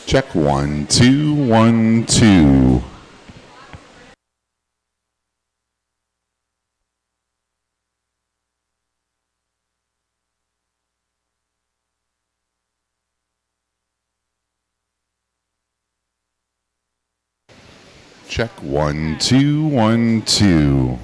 Check 1 2 1 2. Check 1 2 1 2.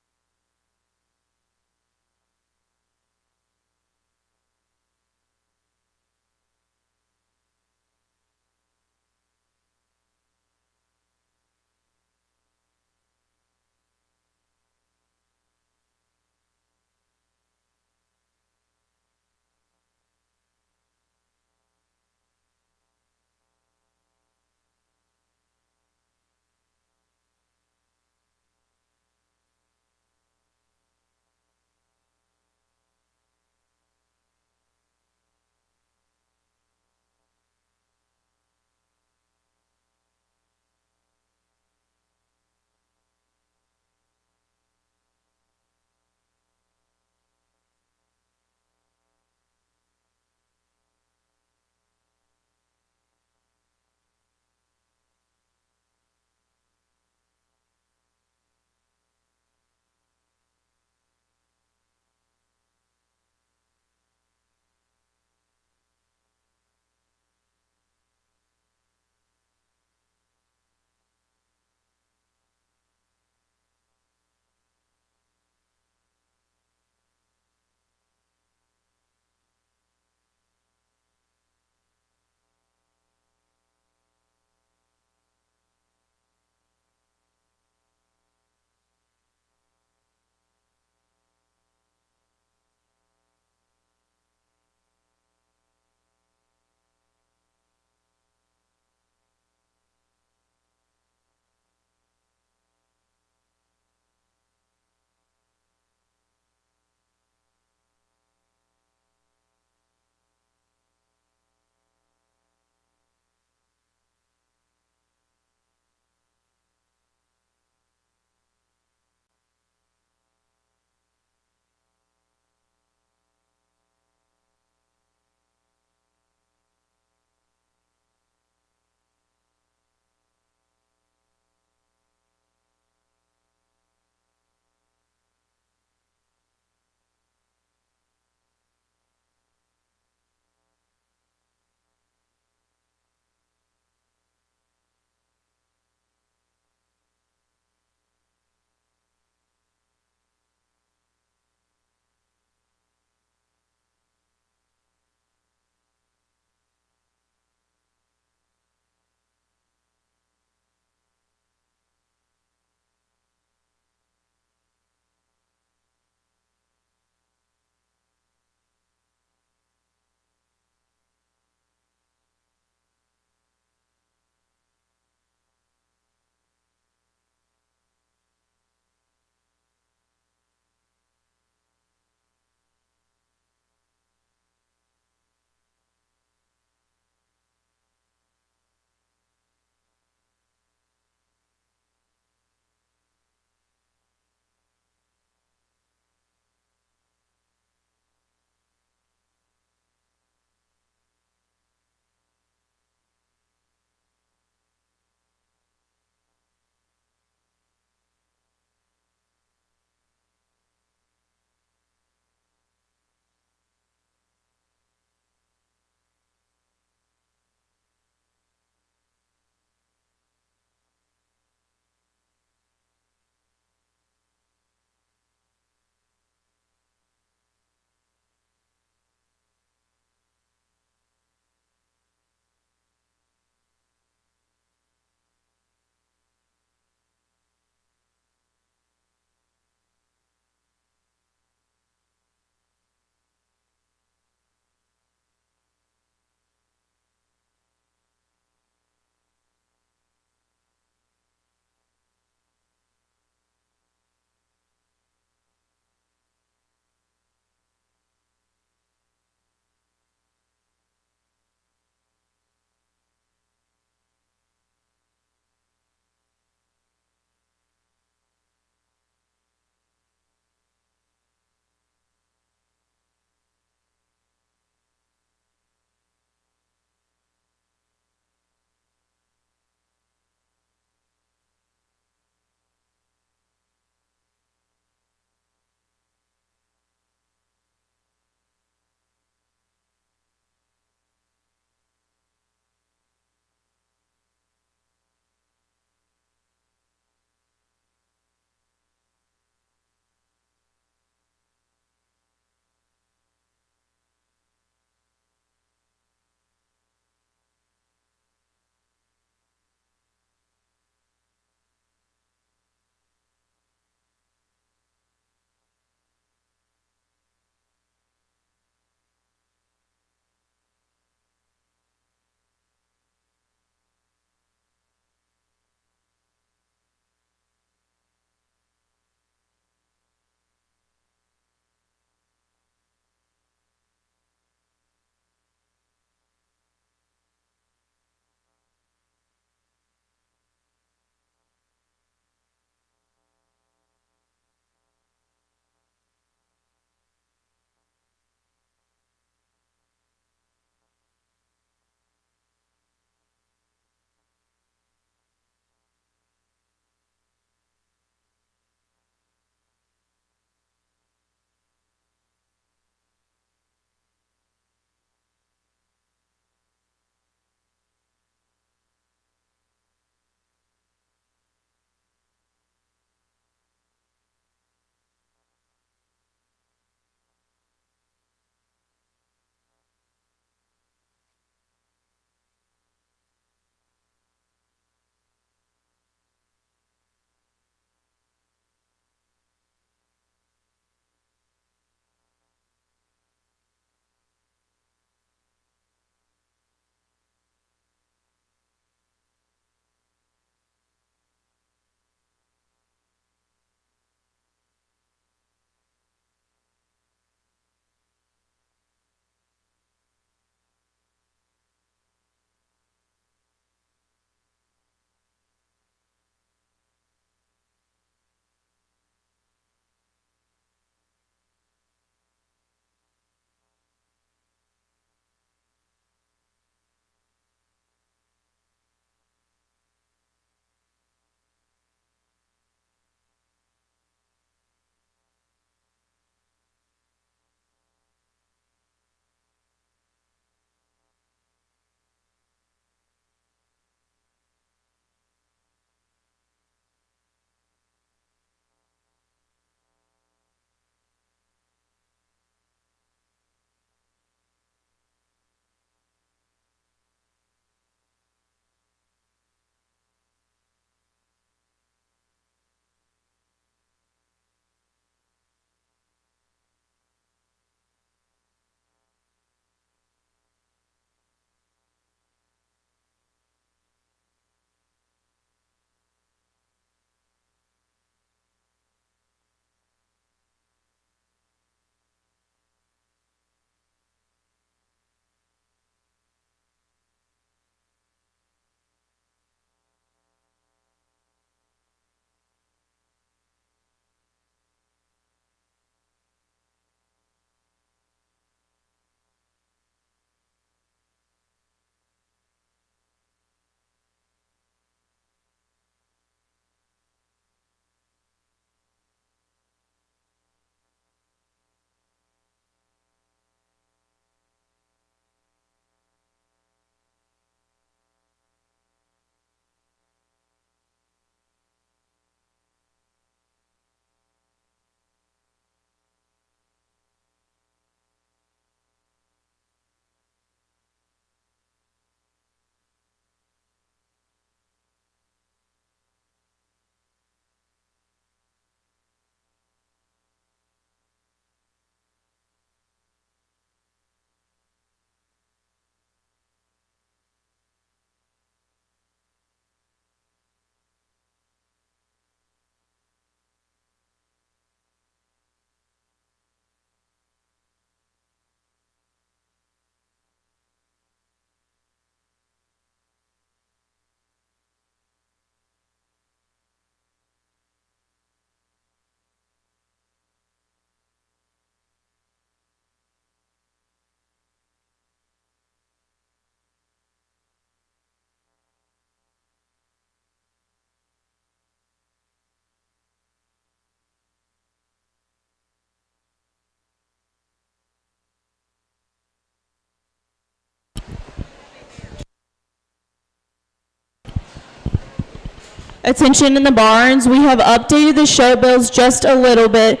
Attention in the barns, we have updated the show bills just a little bit.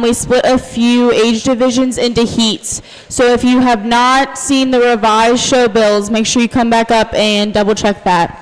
We split a few age divisions into heats. So if you have not seen the revised show bills, make sure you come back up and double check that.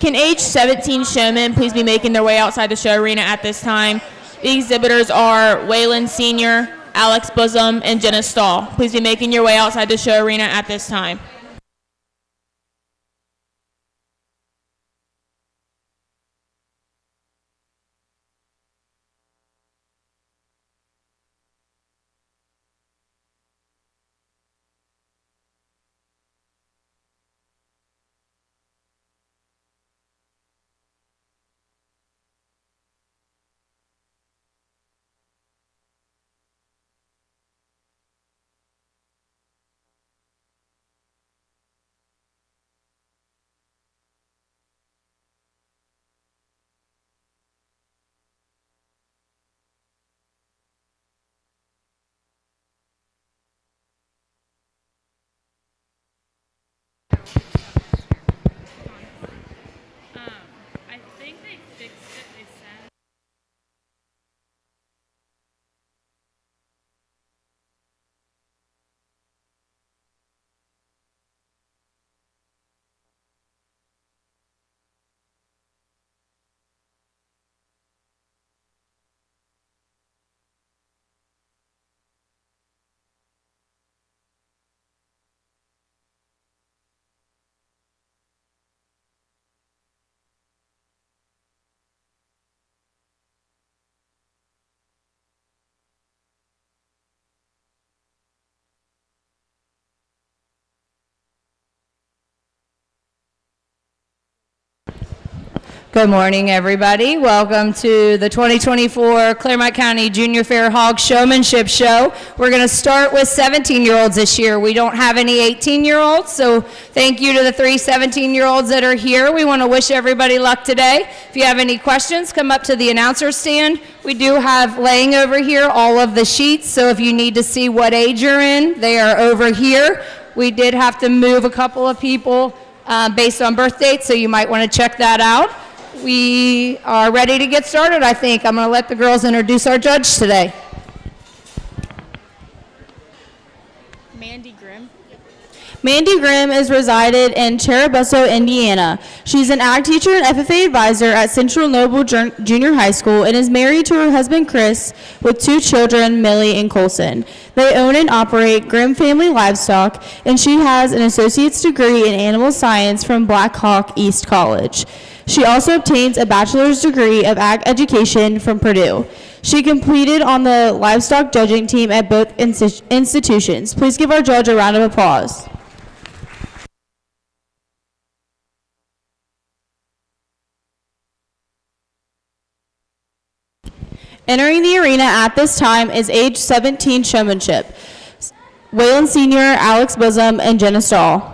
Can age 17 showmen please be making their way outside the show arena at this time? The exhibitors are Waylon Sr., Alex Bosom, and Jenna Stahl. Please be making your way outside the show arena at this time. I think they fixed it, they said. Good morning, everybody. Welcome to the 2024 Clermont County Junior Fair Hog Showmanship Show. We're going to start with 17-year-olds this year. We don't have any 18-year-olds, so thank you to the 3 17-year-olds that are here. We want to wish everybody luck today. If you have any questions, come up to the announcer stand. We do have laying over here all of the sheets, so if you need to see what age you're in, they are over here. We did have to move a couple of people based on birth dates, so you might want to check that out. We are ready to get started, I think. I'm going to let the girls introduce our judge today. Mandy Grimm. Mandy Grimm is resided in Chariboso, Indiana. She's an ag teacher and FFA advisor at Central Noble Junior High School and is married to her husband Chris with 2 children, Millie and Colson. They own and operate Grimm Family Livestock, and she has an associate's degree in animal science from Black Hawk East College. She also obtains a bachelor's degree of ag education from Purdue. She competed on the livestock judging team at both institutions. Please give our judge a round of applause. Entering the arena at this time is age 17 showmanship. Waylon Sr., Alex Bosom, and Jenna Stahl.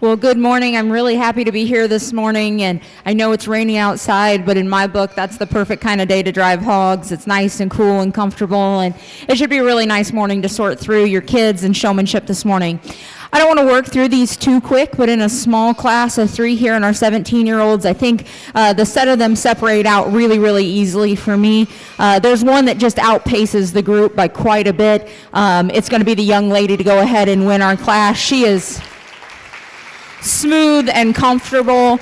Well, good morning. I'm really happy to be here this morning, and I know it's rainy outside, but in my book, that's the perfect kind of day to drive hogs. It's nice and cool and comfortable, and it should be a really nice morning to sort through your kids and showmanship this morning. I don't want to work through these too quick, but in a small class of 3 here and our 17-year-olds, I think the set of them separate out really, really easily for me. There's one that just outpaces the group by quite a bit. It's going to be the young lady to go ahead and win our class. She is smooth and comfortable.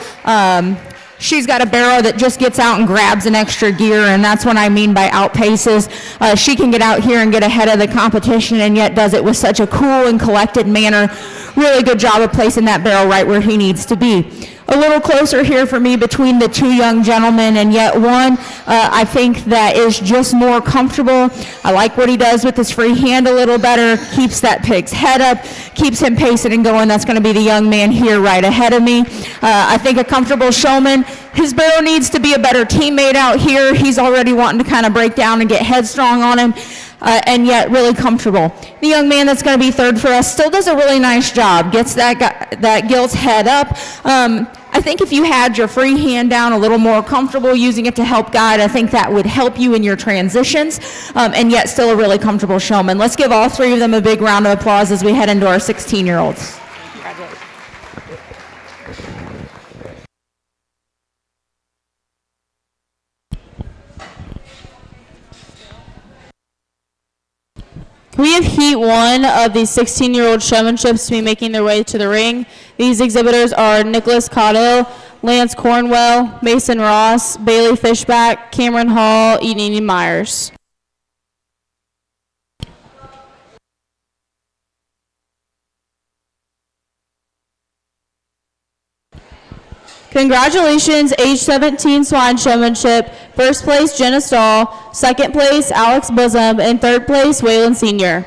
She's got a barrow that just gets out and grabs an extra gear, and that's what I mean by outpaces. She can get out here and get ahead of the competition, and yet does it with such a cool and collected manner. Really good job of placing that barrel right where he needs to be. A little closer here for me between the 2 young gentlemen, and yet one I think that is just more comfortable. I like what he does with his free hand a little better, keeps that pig's head up, keeps him pacing and going. That's going to be the young man here right ahead of me. I think a comfortable showman. His barrow needs to be a better teammate out here. He's already wanting to kind of break down and get headstrong on him. And yet really comfortable. The young man that's going to be third for us still does a really nice job, gets that gilt's head up. I think if you had your free hand down a little more comfortable using it to help guide, I think that would help you in your transitions, and yet still a really comfortable showman. Let's give all 3 of them a big round of applause as we head into our 16-year-olds. We have Heat 1 of the 16-year-old showmanships to be making their way to the ring. These exhibitors are Nicholas Caudill, Lance Cornwell, Mason Ross, Bailey Fishback, Cameron Hall, Edie Myers. Congratulations, age 17 Swine Showmanship. First place, Jenna Stahl. Second place, Alex Bosom. And third place, Waylon Sr.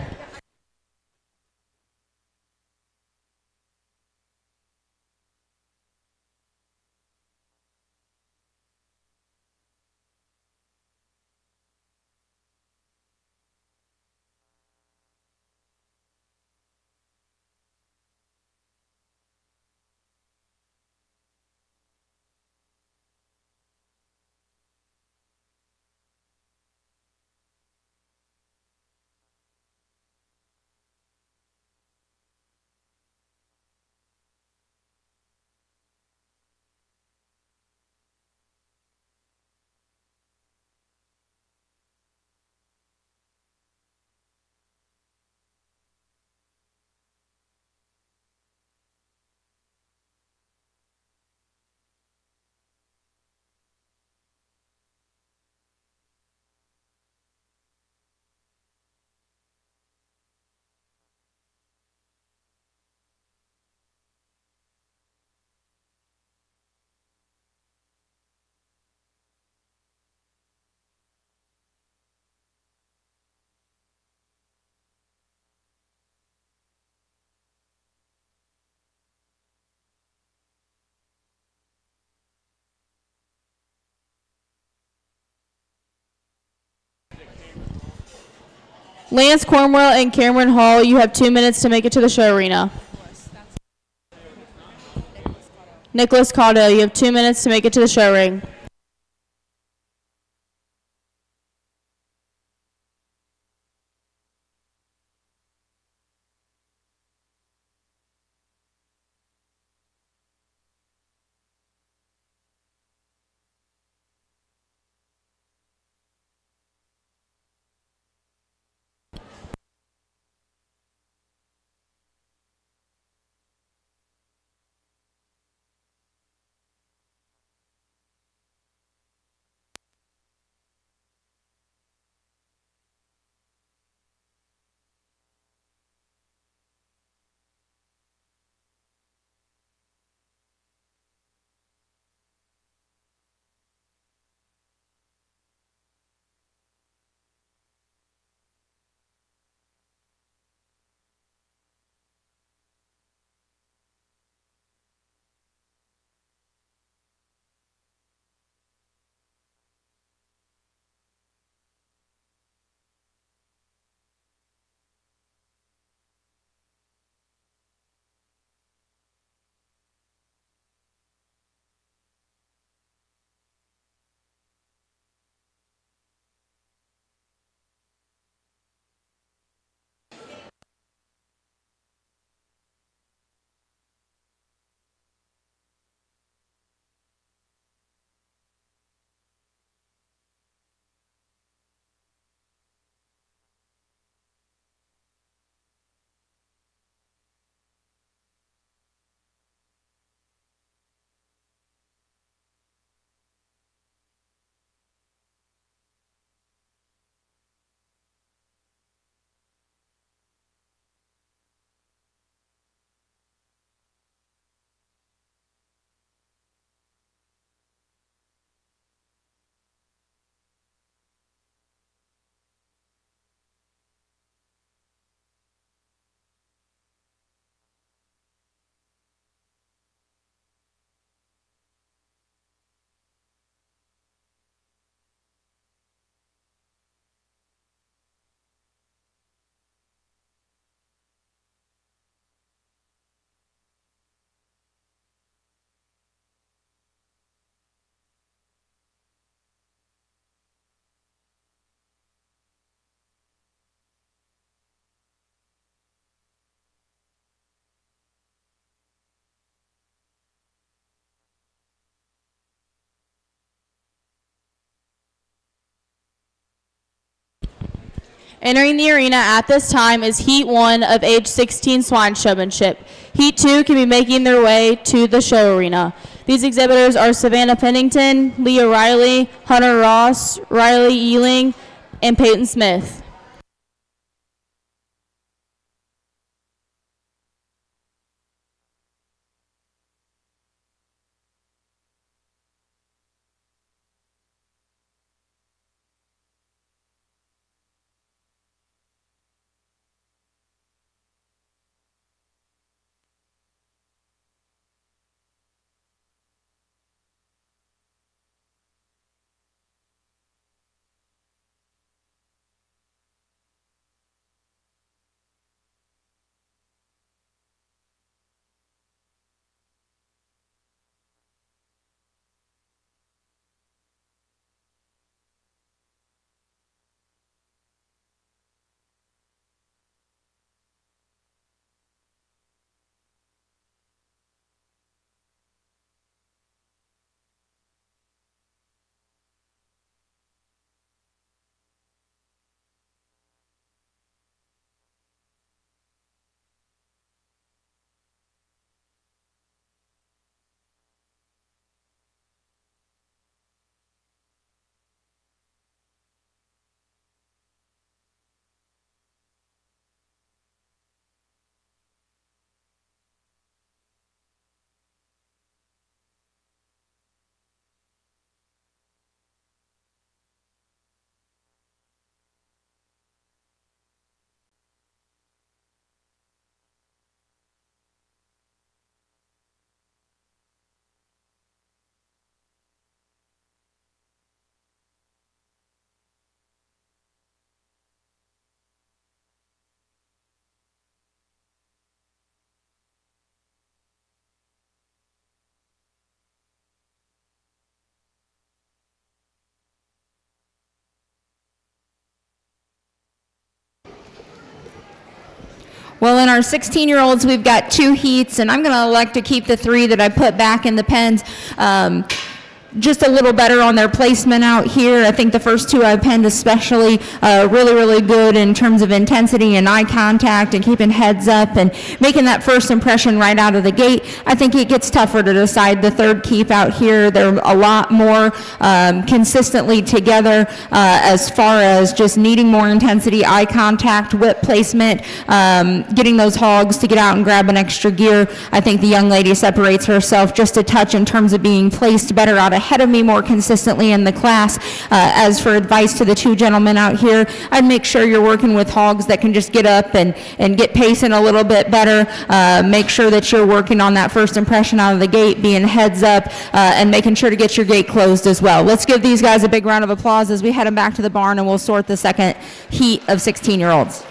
Lance Cornwell and Cameron Hall, you have 2 minutes to make it to the show arena. Nicholas Caudill, you have 2 minutes to make it to the show ring. Entering the arena at this time is Heat 1 of age 16 Swine Showmanship. Heat 2 can be making their way to the show arena. These exhibitors are Savannah Pennington, Leah Riley, Hunter Ross, Riley Ealing, and Peyton Smith. Well, in our 16-year-olds, we've got 2 heats, and I'm going to elect to keep the 3 that I put back in the pens. Just a little better on their placement out here. I think the first 2 I penned especially really good in terms of intensity and eye contact and keeping heads up and making that first impression right out of the gate. I think it gets tougher to decide the 3rd keep out here. They're a lot more consistently together as far as just needing more intensity, eye contact, whip placement, getting those hogs to get out and grab an extra gear. I think the young lady separates herself just a touch in terms of being placed better out ahead of me more consistently in the class. As for advice to the 2 gentlemen out here, I'd make sure you're working with hogs that can just get up and get pacing a little bit better. Make sure that you're working on that first impression out of the gate, being heads up, and making sure to get your gate closed as well. Let's give these guys a big round of applause as we head them back to the barn, and we'll sort the second heat of 16-year-olds.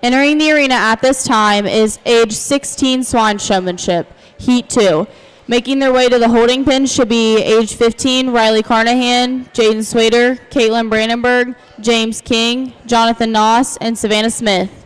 Entering the arena at this time is age 16 Swine Showmanship, Heat 2. Making their way to the holding pen should be age 15 Riley Carnahan, Jaden Swader, Caitlin Brandenburg, James King, Jonathan Noss, and Savannah Smith.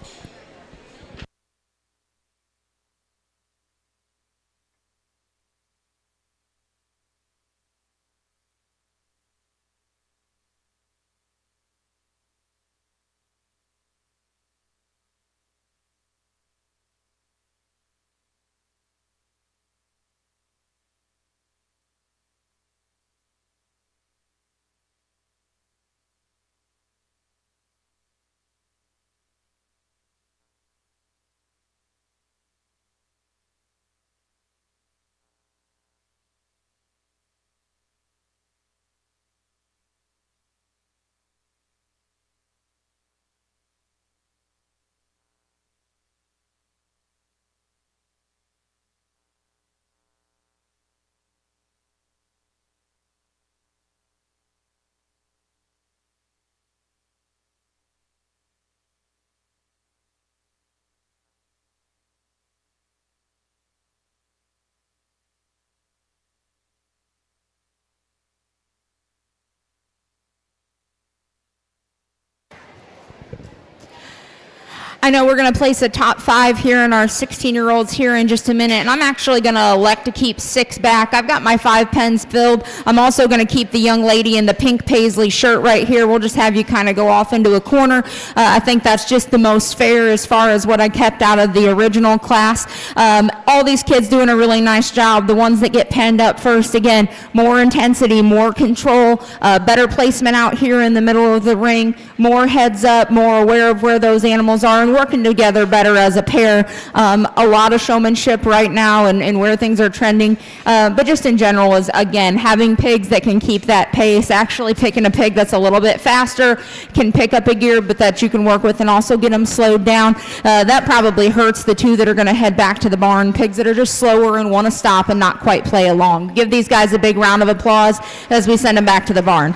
I know we're going to place a top 5 here in our 16-year-olds here in just a minute, and I'm actually going to elect to keep 6 back. I've got my 5 pens filled. I'm also going to keep the young lady in the pink paisley shirt right here. We'll just have you kind of go off into a corner. I think that's just the most fair as far as what I kept out of the original class. All these kids doing a really nice job. The ones that get penned up first, again, more intensity, more control, better placement out here in the middle of the ring, more heads up, more aware of where those animals are, and working together better as a pair. A lot of showmanship right now and where things are trending, but just in general is, again, having pigs that can keep that pace, actually picking a pig that's a little bit faster, can pick up a gear, but that you can work with and also get them slowed down. That probably hurts the 2 that are going to head back to the barn, pigs that are just slower and want to stop and not quite play along. Give these guys a big round of applause as we send them back to the barn.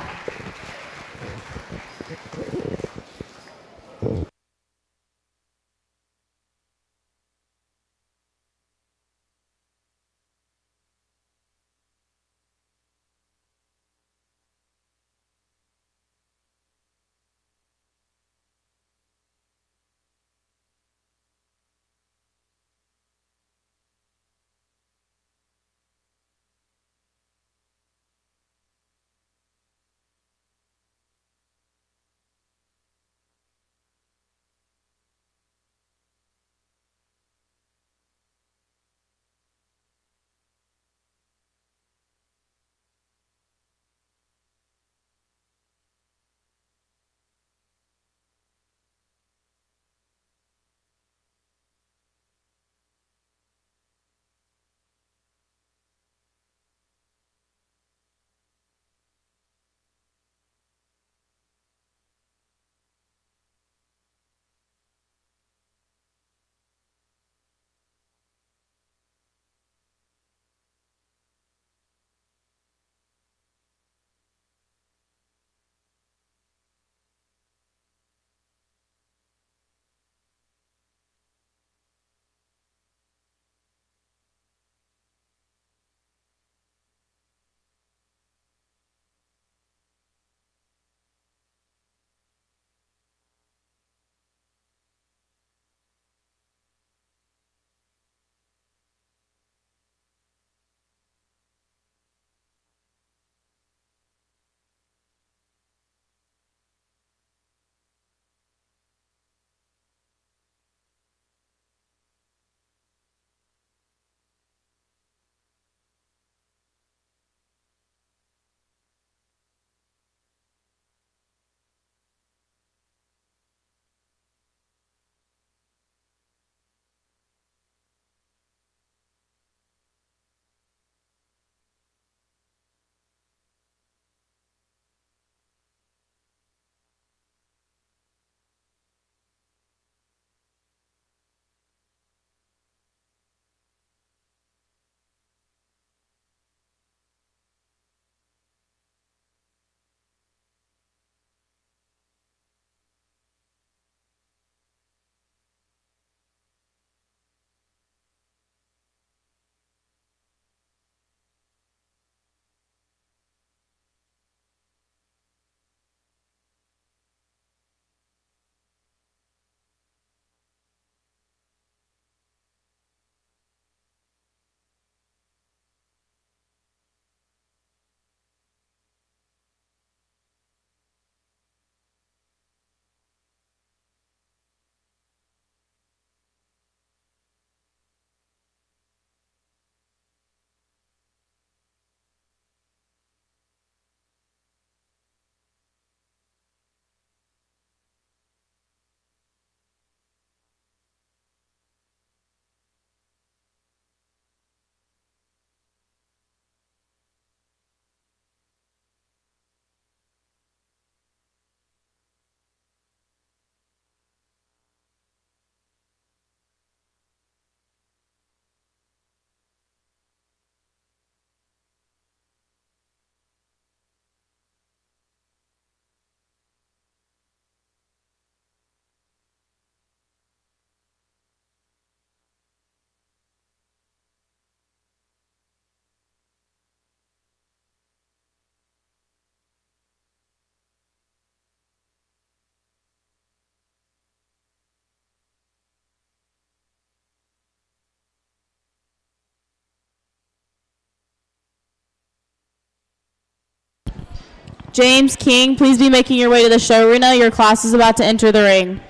James King, please be making your way to the show arena. Your class is about to enter the ring.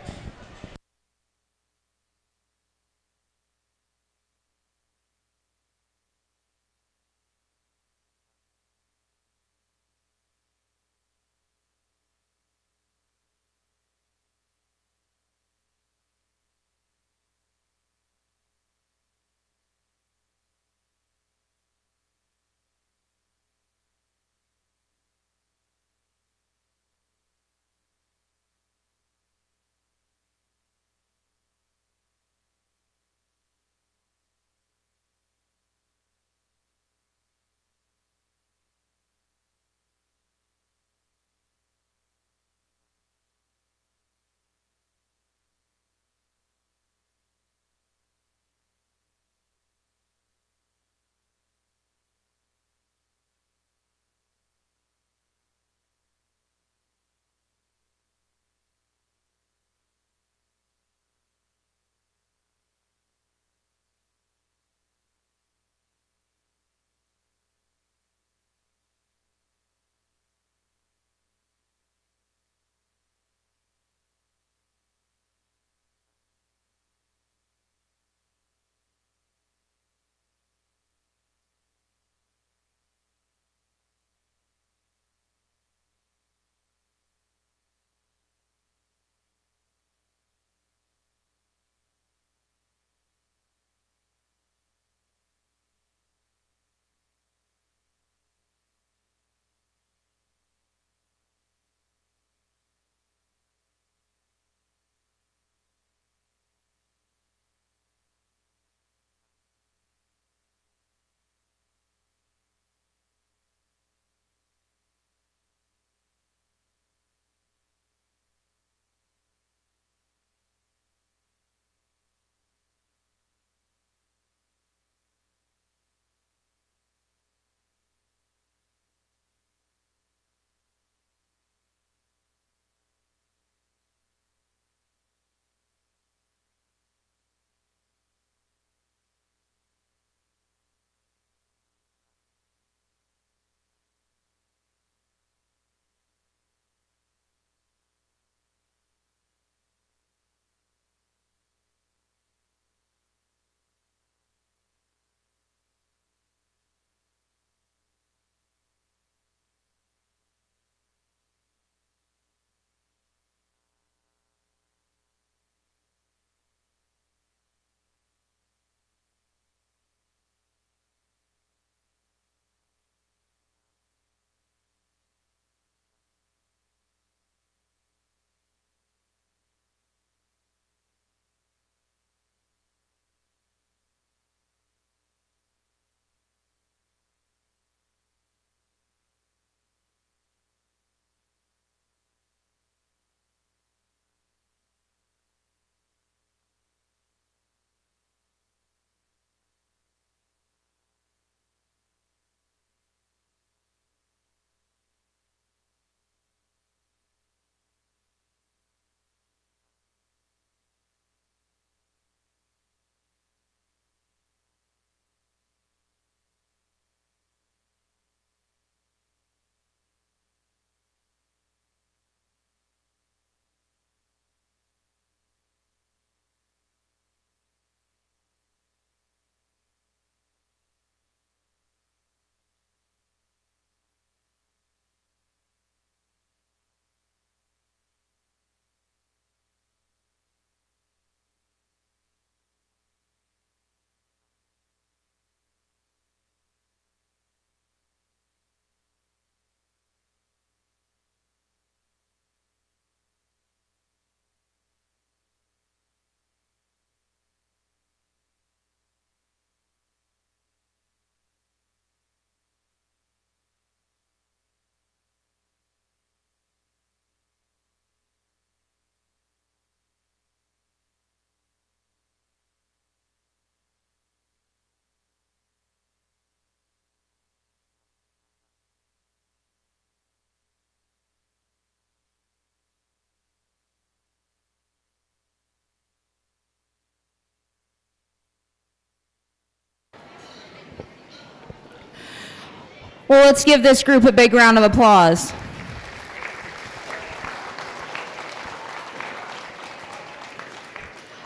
Well, let's give this group a big round of applause.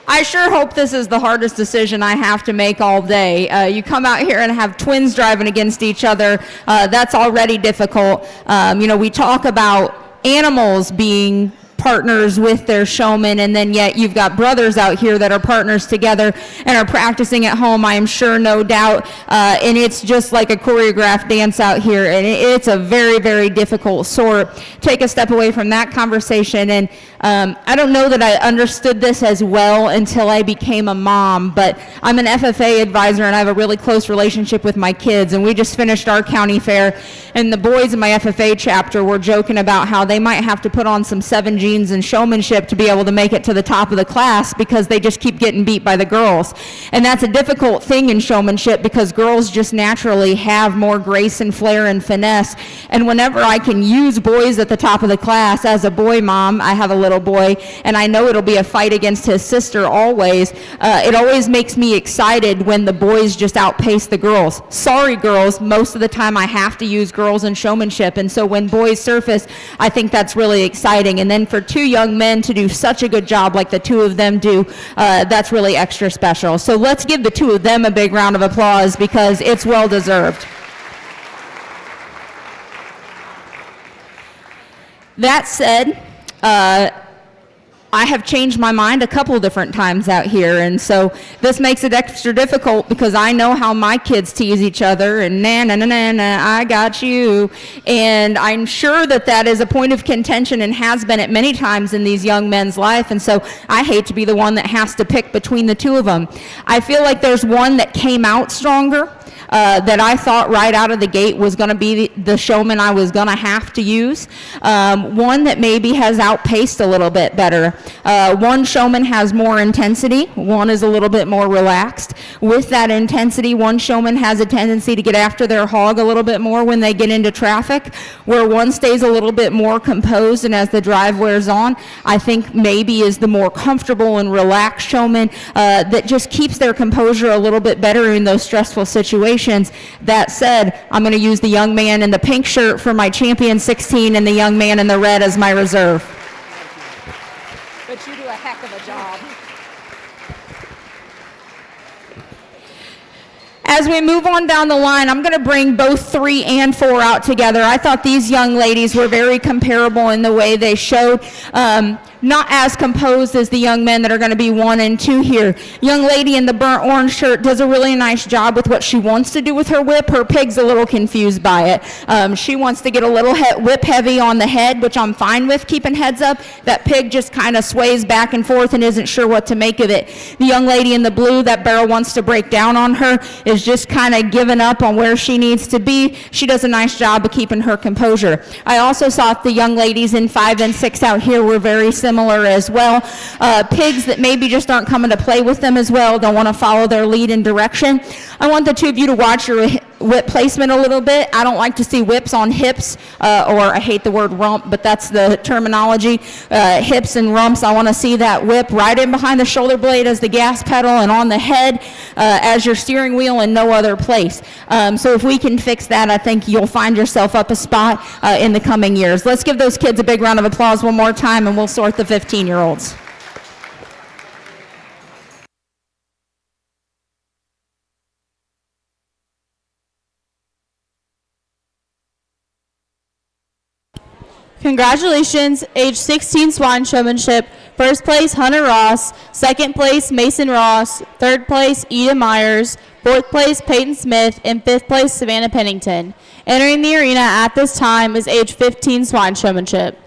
I sure hope this is the hardest decision I have to make all day. You come out here and have twins driving against each other. That's already difficult. We talk about animals being partners with their showmen, and then yet you've got brothers out here that are partners together and are practicing at home, I am sure, no doubt, and it's just like a choreographed dance out here, and it's a very, very difficult sort. Take a step away from that conversation, and I don't know that I understood this as well until I became a mom, but I'm an FFA advisor and I have a really close relationship with my kids, and we just finished our county fair, and the boys in my FFA chapter were joking about how they might have to put on some 7 jeans and showmanship to be able to make it to the top of the class because they just keep getting beat by the girls. And that's a difficult thing in showmanship because girls just naturally have more grace and flair and finesse. And whenever I can use boys at the top of the class, as a boy mom, I have a little boy, and I know it'll be a fight against his sister always. It always makes me excited when the boys just outpace the girls. Sorry, girls, most of the time I have to use girls in showmanship, and so when boys surface, I think that's really exciting. And then for 2 young men to do such a good job like the 2 of them do, that's really extra special. So let's give the 2 of them a big round of applause because it's well deserved. That said, I have changed my mind a couple different times out here, and so this makes it extra difficult because I know how my kids tease each other and na na na na na, I got you, and I'm sure that that is a point of contention and has been at many times in these young men's life, and so I hate to be the one that has to pick between the 2 of them. I feel like there's one that came out stronger, that I thought right out of the gate was going to be the showman I was going to have to use. One that maybe has outpaced a little bit better. One showman has more intensity. One is a little bit more relaxed. With that intensity, one showman has a tendency to get after their hog a little bit more when they get into traffic, where one stays a little bit more composed, and as the drive wears on, I think maybe is the more comfortable and relaxed showman that just keeps their composure a little bit better in those stressful situations. That said, I'm going to use the young man in the pink shirt for my champion 16 and the young man in the red as my reserve. But you do a heck of a job. As we move on down the line, I'm going to bring both 3 and 4 out together. I thought these young ladies were very comparable in the way they showed. Not as composed as the young men that are going to be 1 and 2 here. Young lady in the burnt orange shirt does a really nice job with what she wants to do with her whip. Her pig's a little confused by it. She wants to get a little whip heavy on the head, which I'm fine with, keeping heads up. That pig just kind of sways back and forth and isn't sure what to make of it. The young lady in the blue, that barrel wants to break down on her, is just kind of giving up on where she needs to be. She does a nice job of keeping her composure. I also saw the young ladies in 5 and 6 out here were very similar as well. Pigs that maybe just aren't coming to play with them as well, don't want to follow their lead and direction. I want the 2 of you to watch your whip placement a little bit. I don't like to see whips on hips, or I hate the word rump, but that's the terminology. Hips and rumps, I want to see that whip right in behind the shoulder blade as the gas pedal and on the head as your steering wheel and no other place. So if we can fix that, I think you'll find yourself up a spot in the coming years. Let's give those kids a big round of applause one more time, and we'll sort the 15-year-olds. Congratulations, age 16 Swine Showmanship. First place, Hunter Ross. Second place, Mason Ross. Third place, Eda Myers. Fourth place, Peyton Smith. And fifth place, Savannah Pennington. Entering the arena at this time is age 15 Swine Showmanship.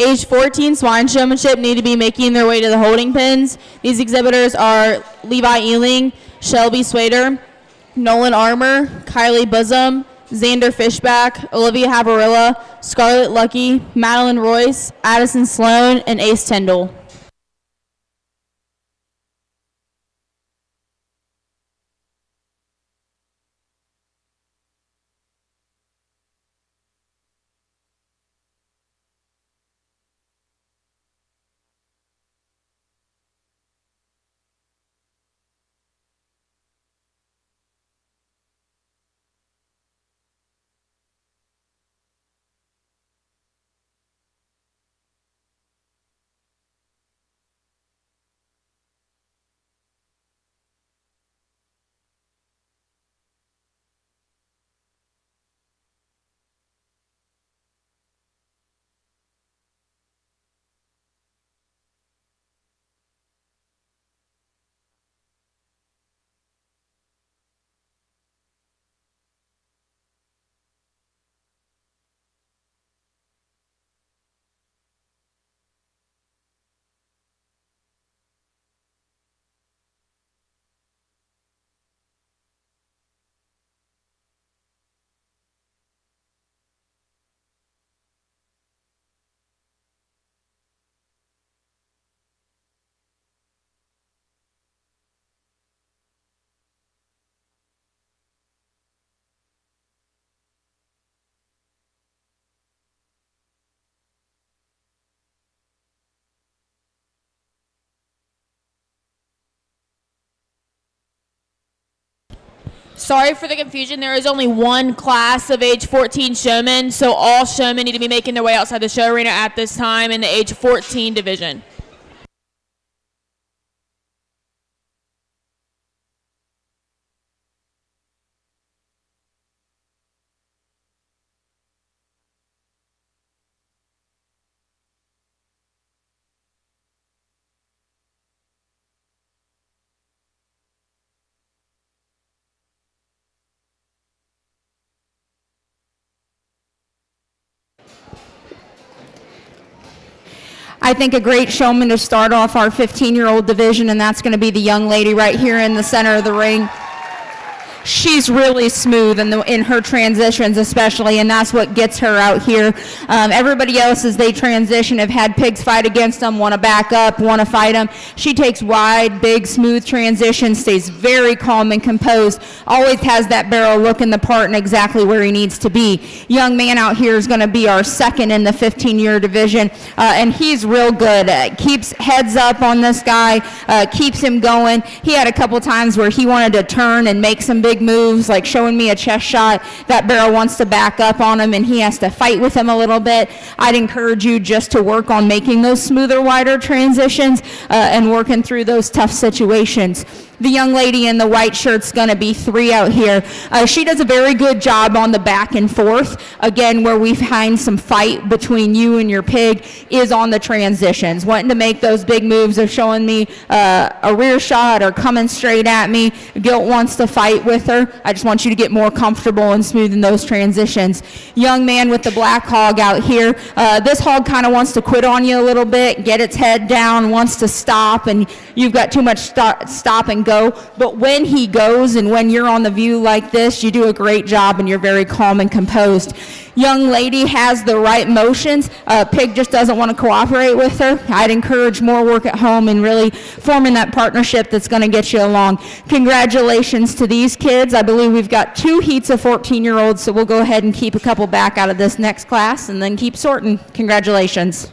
Age 14 Swine Showmanship need to be making their way to the holding pens. These exhibitors are Levi Ealing, Shelby Swader, Nolan Armour, Kylie Bosom, Xander Fishback, Olivia Habarilla, Scarlett Lucky, Madeline Royce, Addison Sloan, and Ace Tyndall. Sorry for the confusion. There is only one class of age 14 showmen, so all showmen need to be making their way outside the show arena at this time in the age 14 division. I think a great showman to start off our 15-year-old division, and that's going to be the young lady right here in the center of the ring. She's really smooth in her transitions especially, and that's what gets her out here. Everybody else, as they transition, have had pigs fight against them, want to back up, want to fight them. She takes wide, big, smooth transitions, stays very calm and composed, always has that barrel looking the part and exactly where he needs to be. Young man out here is going to be our second in the 15-year division, and he's real good. Keeps heads up on this guy, keeps him going. He had a couple times where he wanted to turn and make some big moves, like showing me a chest shot. That barrel wants to back up on him and he has to fight with him a little bit. I'd encourage you just to work on making those smoother, wider transitions and working through those tough situations. The young lady in the white shirt's going to be 3 out here. She does a very good job on the back and forth. Again, where we find some fight between you and your pig is on the transitions. Wanting to make those big moves of showing me a rear shot or coming straight at me. Gilt wants to fight with her. I just want you to get more comfortable and smoothing those transitions. Young man with the black hog out here. This hog kind of wants to quit on you a little bit, get its head down, wants to stop, and you've got too much stop and go. But when he goes and when you're on the view like this, you do a great job and you're very calm and composed. Young lady has the right motions. Pig just doesn't want to cooperate with her. I'd encourage more work at home and really forming that partnership that's going to get you along. Congratulations to these kids. I believe we've got 2 heats of 14-year-olds, so we'll go ahead and keep a couple back out of this next class and then keep sorting. Congratulations.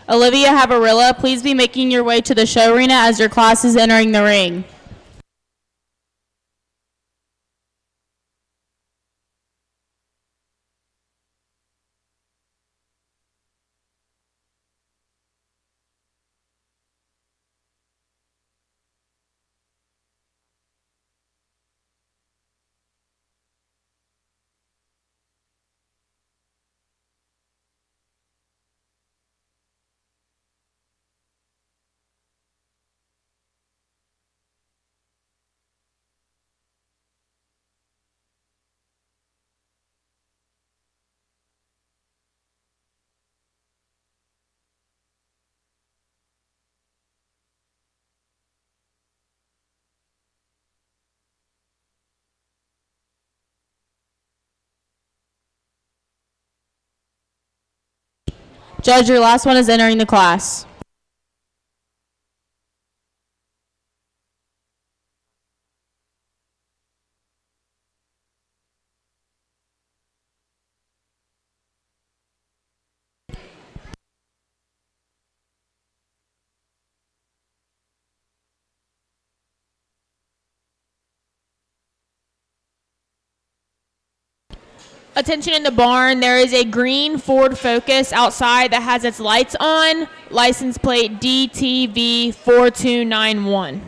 Olivia Havarilla, please be making your way to the show arena as your class is entering the ring. Judge, your last one is entering the class. Attention in the barn, there is a green Ford Focus outside that has its lights on, license plate DTV4291.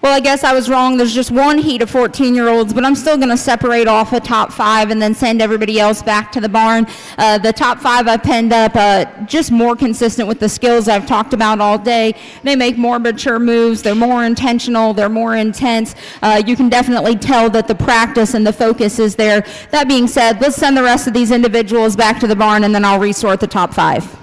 Well, I guess I was wrong. There's just one heat of 14-year-olds, but I'm still going to separate off a top 5 and then send everybody else back to the barn. The top 5 I've penned up just more consistent with the skills I've talked about all day. They make more mature moves. They're more intentional. They're more intense. You can definitely tell that the practice and the focus is there. That being said, let's send the rest of these individuals back to the barn, and then I'll resort the top 5.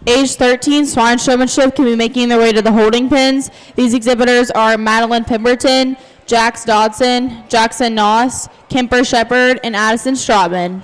Age 13, Swine Showmanship can be making their way to the holding pens. These exhibitors are Madeline Pemberton, Jax Dodson, Jackson Noss, Kemper Shepard, and Addison Stratman.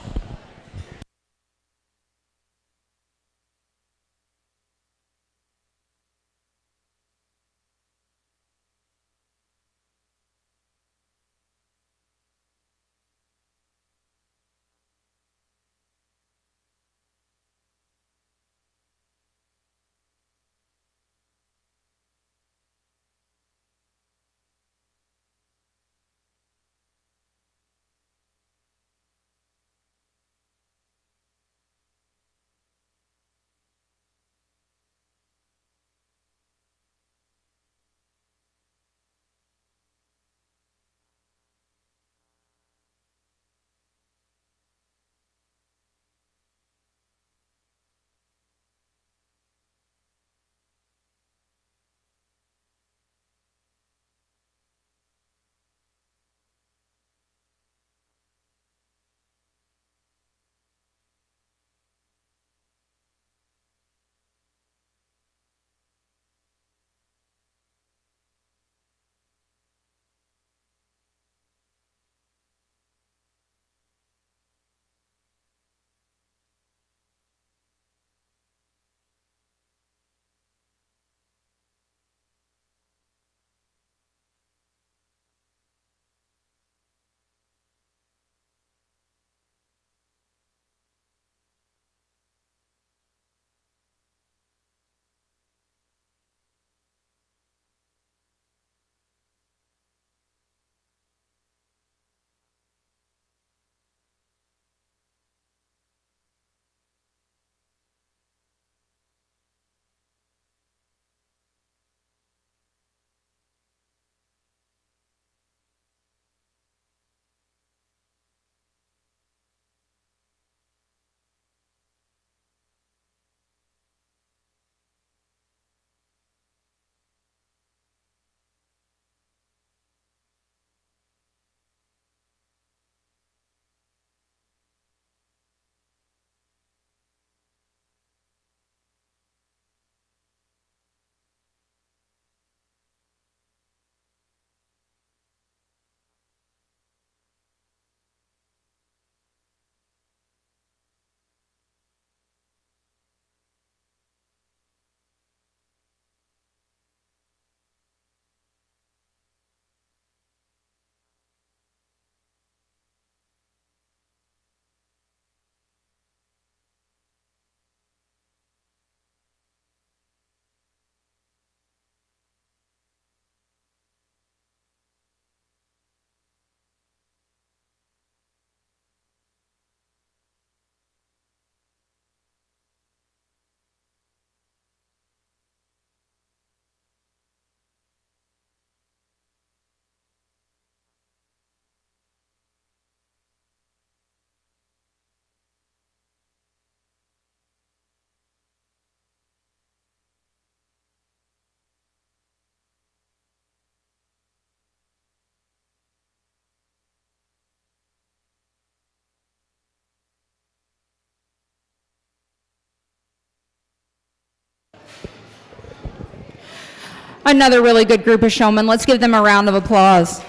Another really good group of showmen. Let's give them a round of applause.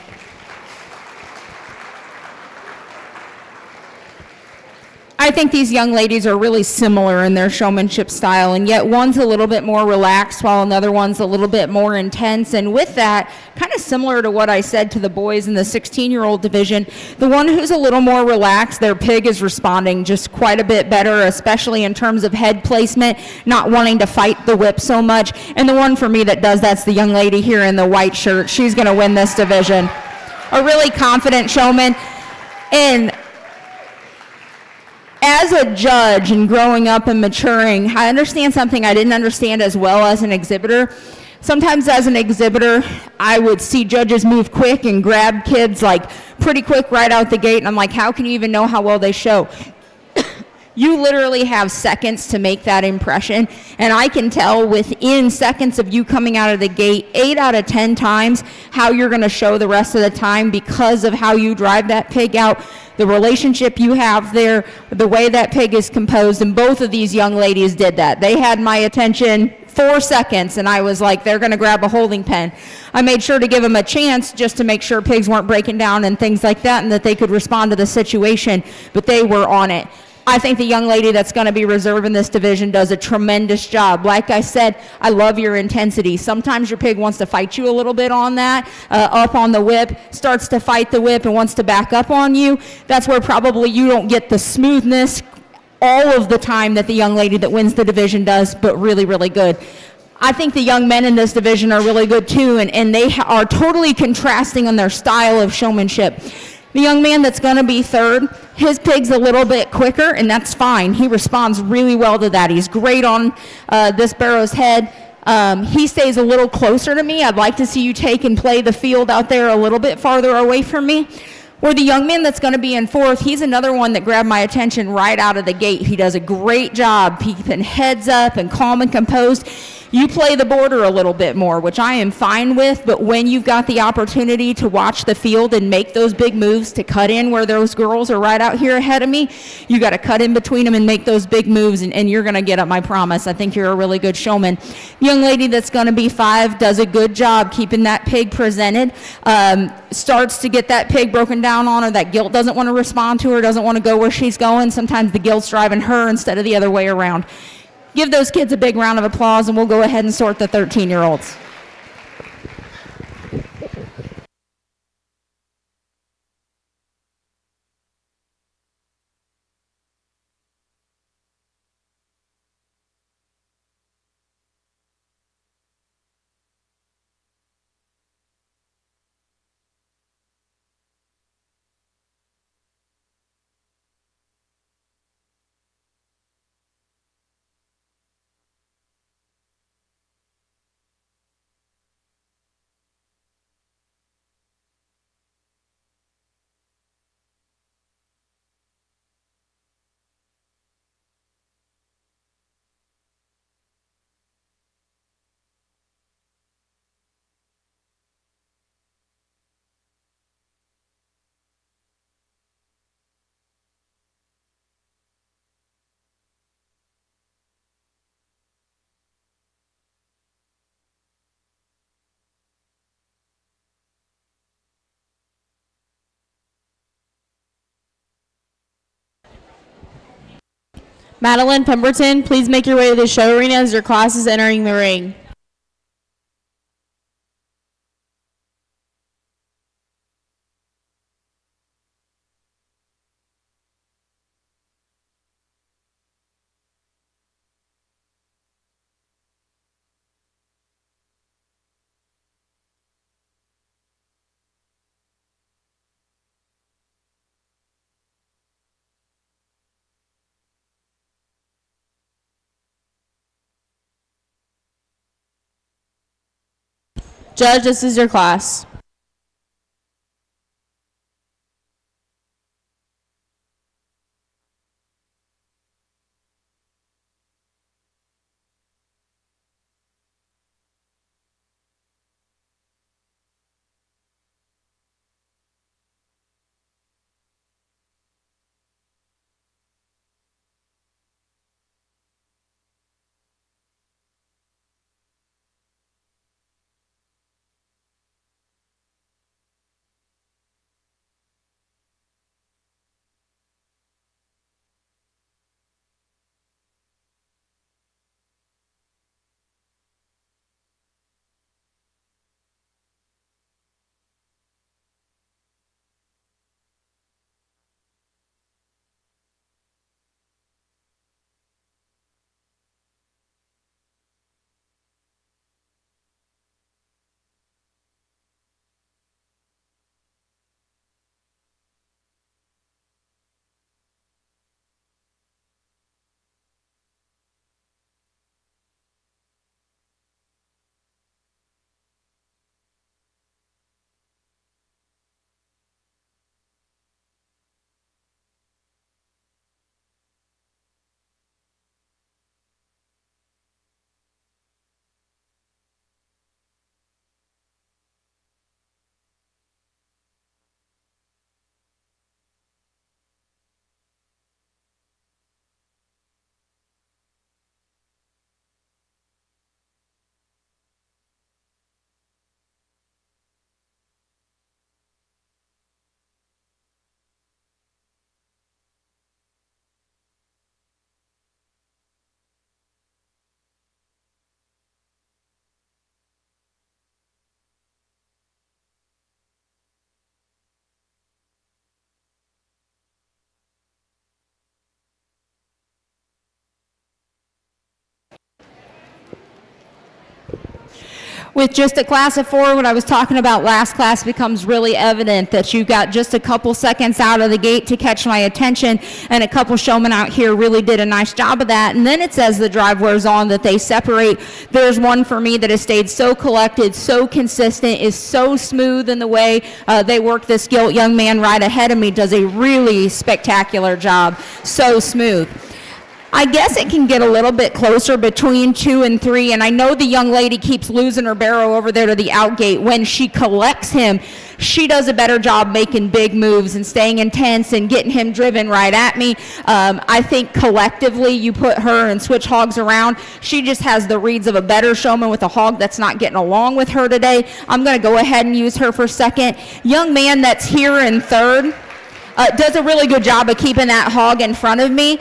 I think these young ladies are really similar in their showmanship style, and yet one's a little bit more relaxed while another one's a little bit more intense. And with that, kind of similar to what I said to the boys in the 16-year-old division, the one who's a little more relaxed, their pig is responding just quite a bit better, especially in terms of head placement, not wanting to fight the whip so much. And the one for me that does that's the young lady here in the white shirt. She's going to win this division. A really confident showman. And as a judge and growing up and maturing, I understand something I didn't understand as well as an exhibitor. Sometimes as an exhibitor, I would see judges move quick and grab kids like pretty quick right out the gate, and I'm like, how can you even know how well they show? You literally have seconds to make that impression, and I can tell within seconds of you coming out of the gate, 8 out of 10 times, how you're going to show the rest of the time because of how you drive that pig out, the relationship you have there, the way that pig is composed, and both of these young ladies did that. They had my attention 4 seconds, and I was like, they're going to grab a holding pen. I made sure to give them a chance just to make sure pigs weren't breaking down and things like that, and that they could respond to the situation, but they were on it. I think the young lady that's going to be reserved in this division does a tremendous job. Like I said, I love your intensity. Sometimes your pig wants to fight you a little bit on that, up on the whip, starts to fight the whip and wants to back up on you. That's where probably you don't get the smoothness all of the time that the young lady that wins the division does, but really, really good. I think the young men in this division are really good too, and they are totally contrasting on their style of showmanship. The young man that's going to be third, his pig's a little bit quicker, and that's fine. He responds really well to that. He's great on this barrow's head. He stays a little closer to me. I'd like to see you take and play the field out there a little bit farther away from me. Where the young man that's going to be in fourth, he's another one that grabbed my attention right out of the gate. He does a great job keeping heads up and calm and composed. You play the border a little bit more, which I am fine with, but when you've got the opportunity to watch the field and make those big moves to cut in where those girls are right out here ahead of me, you got to cut in between them and make those big moves, and you're going to get up, I promise. I think you're a really good showman. The young lady that's going to be 5 does a good job keeping that pig presented, starts to get that pig broken down on her. That gilt doesn't want to respond to her, doesn't want to go where she's going. Sometimes the gilt's driving her instead of the other way around. Give those kids a big round of applause, and we'll go ahead and sort the 13-year-olds. Madeline Pemberton, please make your way to the show arena as your class is entering the ring. Judge, this is your class. With just a class of 4, what I was talking about last class becomes really evident, that you got just a couple seconds out of the gate to catch my attention, and a couple showmen out here really did a nice job of that. And then it's as the drive wears on that they separate. There's one for me that has stayed so collected, so consistent, is so smooth in the way they work this young man right ahead of me, does a really spectacular job, so smooth. I guess it can get a little bit closer between 2 and 3, and I know the young lady keeps losing her barrow over there to the out gate. When she collects him, she does a better job making big moves and staying intense and getting him driven right at me. I think collectively you put her and switch hogs around, she just has the reads of a better showman with a hog that's not getting along with her today. I'm going to go ahead and use her for second. Young man that's here in third does a really good job of keeping that hog in front of me.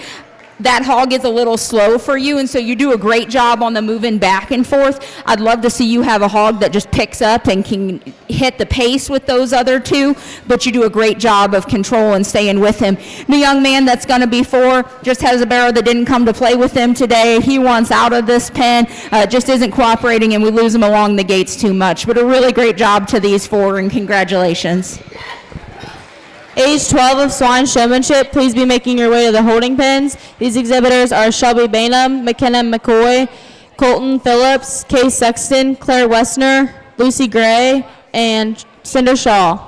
That hog is a little slow for you, and so you do a great job on the moving back and forth. I'd love to see you have a hog that just picks up and can hit the pace with those other two, but you do a great job of control and staying with him. The young man that's going to be 4 just has a barrow that didn't come to play with him today. He wants out of this pen, just isn't cooperating, and we lose him along the gates too much. But a really great job to these 4, and congratulations. Age 12 of Swine Showmanship, please be making your way to the holding pens. These exhibitors are Shelby Bainham, McKenna McCoy, Colton Phillips, Kay Sexton, Claire Westner, Lucy Gray, and Cinder Shaw.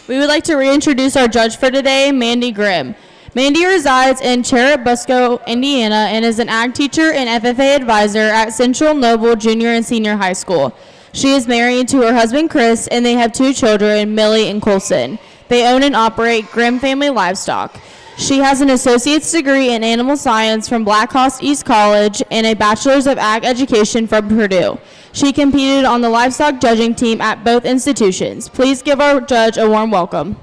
We would like to reintroduce our judge for today, Mandy Grimm. Mandy resides in Cherubusco, Indiana, and is an ag teacher and FFA advisor at Central Noble Junior and Senior High School. She is married to her husband, Chris, and they have 2 children, Millie and Colson. They own and operate Grimm Family Livestock. She has an associate's degree in animal science from Black Hawk East College and a bachelor's of ag education from Purdue. She competed on the livestock judging team at both institutions. Please give our judge a warm welcome.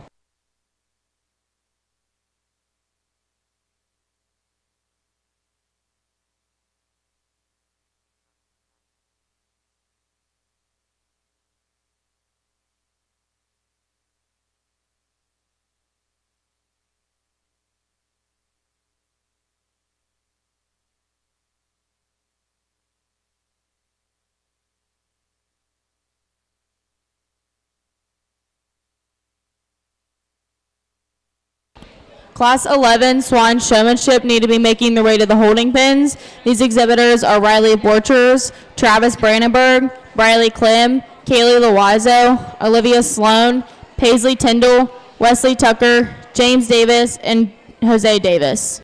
Class 11 Swine Showmanship need to be making their way to the holding pens. These exhibitors are Riley Borchers, Travis Brandenburg, Briley Clem, Kaylee Loizo, Olivia Sloan, Paisley Tyndall, Wesley Tucker, James Davis, and Jose Davis.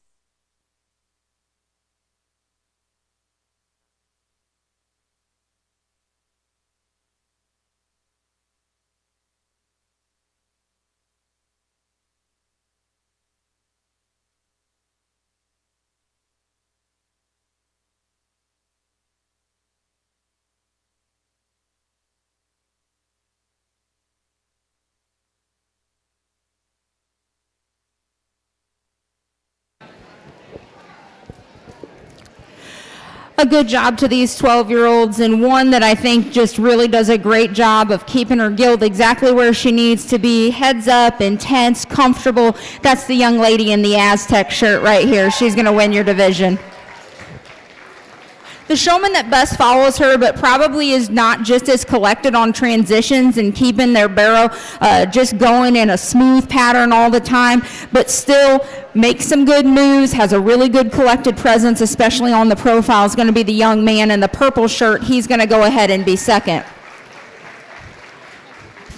A good job to these 12-year-olds, and one that I think just really does a great job of keeping her guild exactly where she needs to be, heads up, intense, comfortable. That's the young lady in the Aztec shirt right here. She's going to win your division. The showman that best follows her, but probably is not just as collected on transitions and keeping their barrow just going in a smooth pattern all the time, but still makes some good moves, has a really good collected presence, especially on the profile, is going to be the young man in the purple shirt. He's going to go ahead and be second.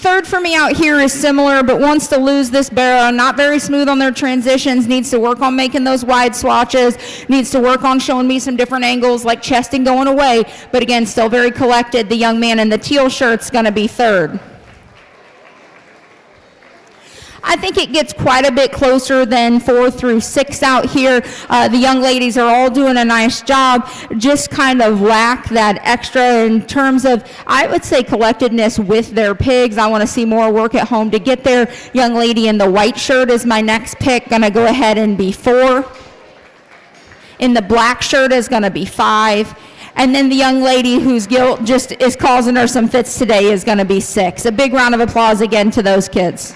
Third for me out here is similar, but wants to lose this barrow. Not very smooth on their transitions, needs to work on making those wide swatches, needs to work on showing me some different angles like chesting going away, but again, still very collected. The young man in the teal shirt's going to be third. I think it gets quite a bit closer than 4 through 6 out here. The young ladies are all doing a nice job, just kind of lack that extra in terms of, I would say, collectedness with their pigs. I want to see more work at home to get there. Young lady in the white shirt is my next pick, going to go ahead and be 4. In the black shirt is going to be 5. And then the young lady whose guilt just is causing her some fits today is going to be 6. A big round of applause again to those kids.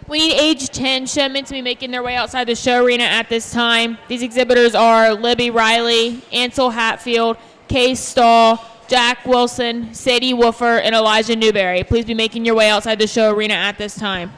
We need age 10 showmen to be making their way outside the show arena at this time. These exhibitors are Libby Riley, Ansel Hatfield, Kay Stahl, Jack Wilson, Sadie Woofer, and Elijah Newberry. Please be making your way outside the show arena at this time.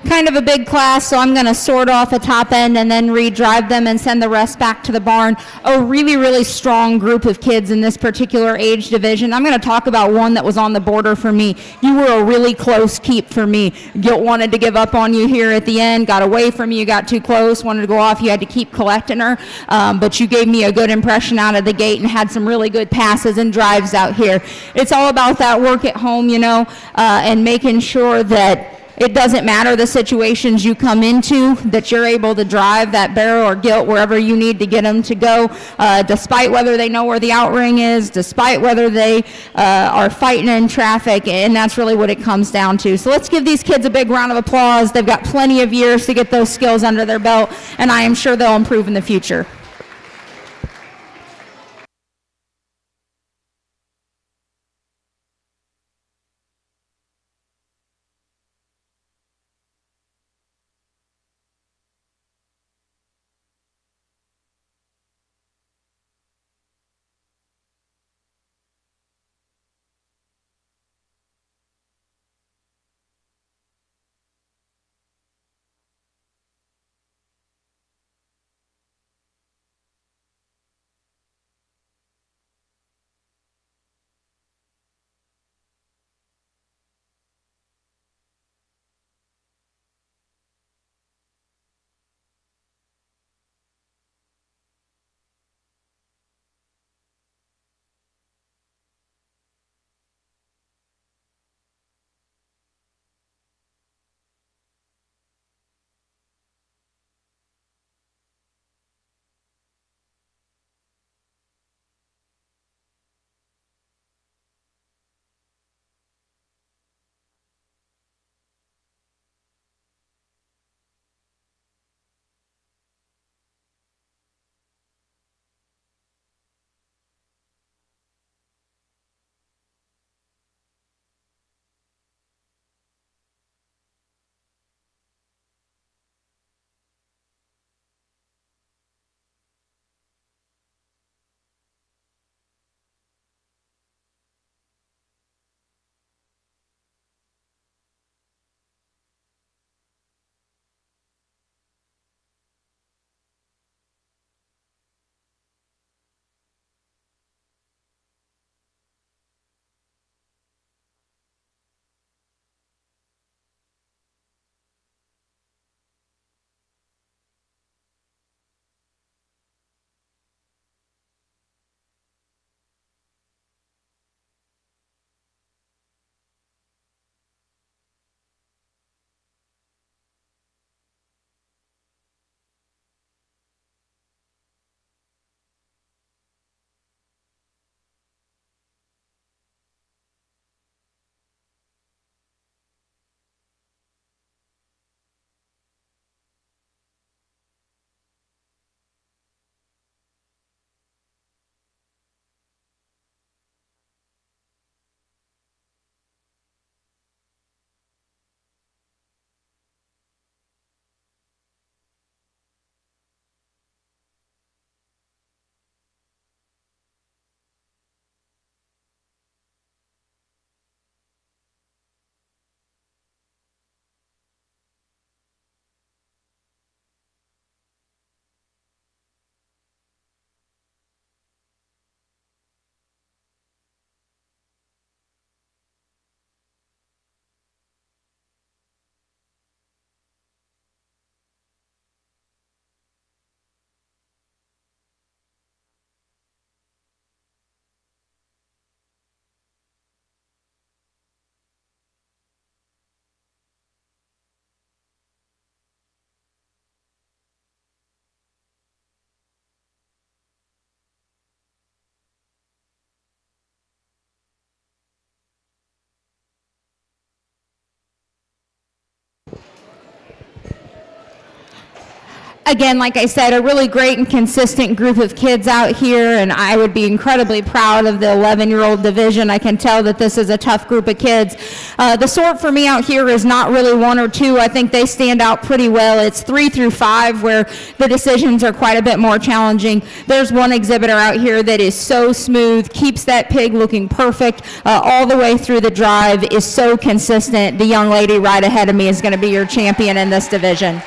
kind of a big class, so I'm going to sort off a top end and then re-drive them and send the rest back to the barn. A really, really strong group of kids in this particular age division. I'm going to talk about one that was on the border for me. You were a really close keep for me. Guilt wanted to give up on you here at the end, got away from you, got too close, wanted to go off. You had to keep collecting her, but you gave me a good impression out of the gate and had some really good passes and drives out here. It's all about that work at home, you know, and making sure that it doesn't matter the situations you come into, that you're able to drive that barrel or gilt wherever you need to get them to go, despite whether they know where the outring is, despite whether they are fighting in traffic, and that's really what it comes down to. So let's give these kids a big round of applause. They've got plenty of years to get those skills under their belt, and I am sure they'll improve in the future. again, like I said, a really great and consistent group of kids out here, and I would be incredibly proud of the 11-year-old division. I can tell that this is a tough group of kids. The sort for me out here is not really 1 or 2. I think they stand out pretty well. It's 3 through 5 where the decisions are quite a bit more challenging. There's one exhibitor out here that is so smooth, keeps that pig looking perfect all the way through the drive, is so consistent. The young lady right ahead of me is going to be your champion in this division.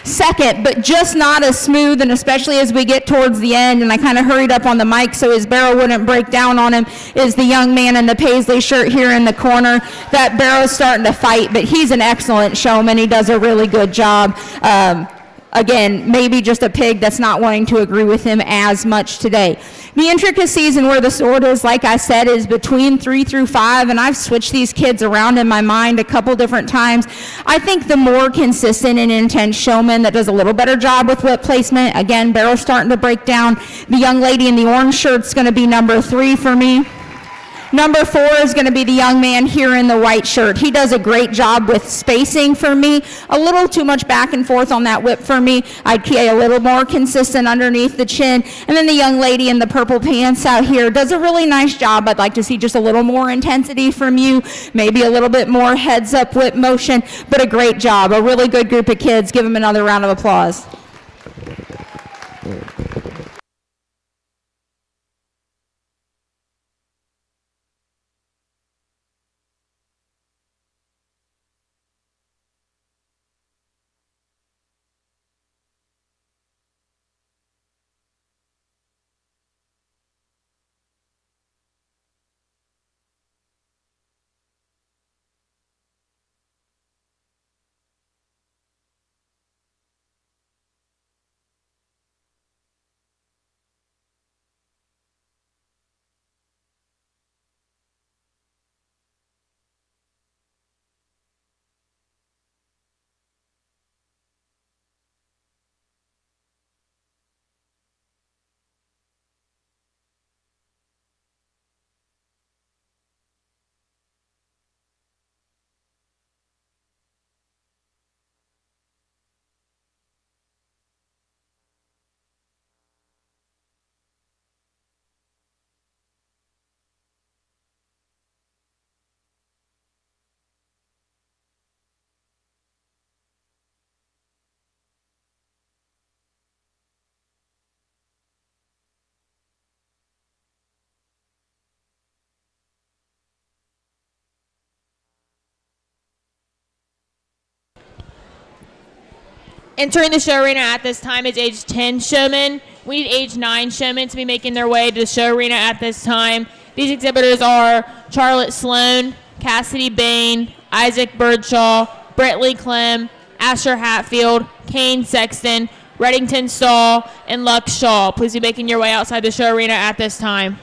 Second, but just not as smooth, and especially as we get towards the end, and I kind of hurried up on the mic so his barrel wouldn't break down on him, is the young man in the paisley shirt here in the corner. That barrel's starting to fight, but he's an excellent showman. He does a really good job. Again, maybe just a pig that's not wanting to agree with him as much today. The intricacies and where the sword is, like I said, is between 3 through 5, and I've switched these kids around in my mind a couple different times. I think the more consistent and intense showman that does a little better job with whip placement, again, barrel starting to break down. The young lady in the orange shirt's going to be number 3 for me. Number 4 is going to be the young man here in the white shirt. He does a great job with spacing for me. A little too much back and forth on that whip for me. I'd be a little more consistent underneath the chin. And then the young lady in the purple pants out here does a really nice job. I'd like to see just a little more intensity from you, maybe a little bit more heads up whip motion, but a great job. A really good group of kids. Give them another round of applause. Entering the show arena at this time is age 10 showmen. We need age 9 showmen to be making their way to the show arena at this time. These exhibitors are Charlotte Sloan, Cassidy Bain, Isaac Birdshaw, Brettley Clem, Asher Hatfield, Kane Sexton, Reddington Stahl, and Lux Shaw. Please be making your way outside the show arena at this time.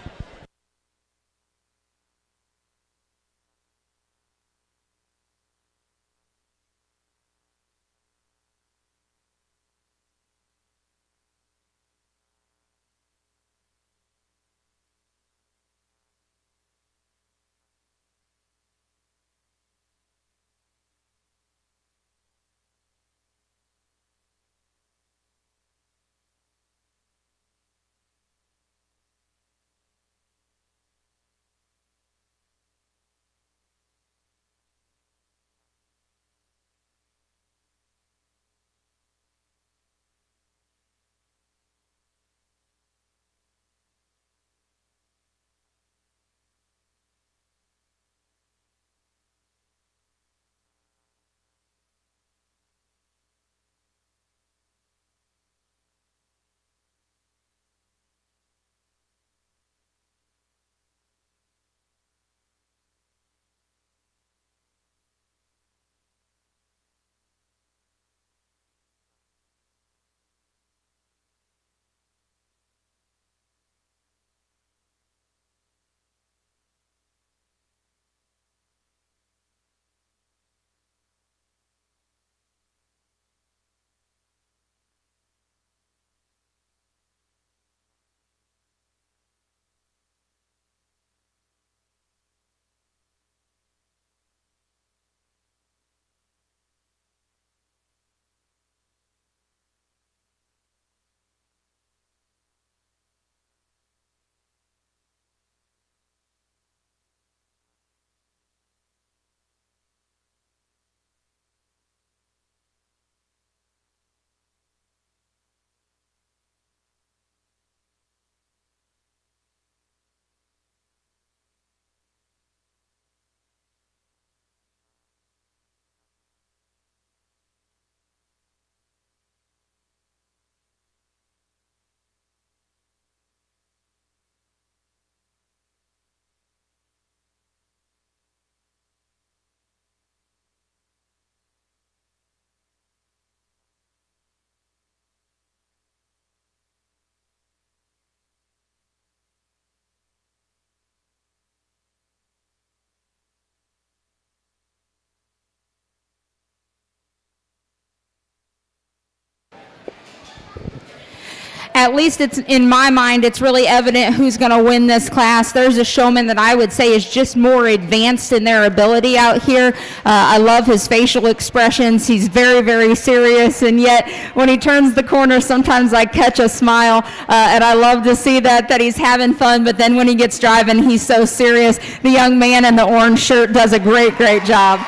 at least it's in my mind, it's really evident who's going to win this class. There's a showman that I would say is just more advanced in their ability out here. I love his facial expressions. He's very, very serious, and yet when he turns the corner, sometimes I catch a smile, and I love to see that he's having fun, but then when he gets driving, he's so serious. The young man in the orange shirt does a great, great job.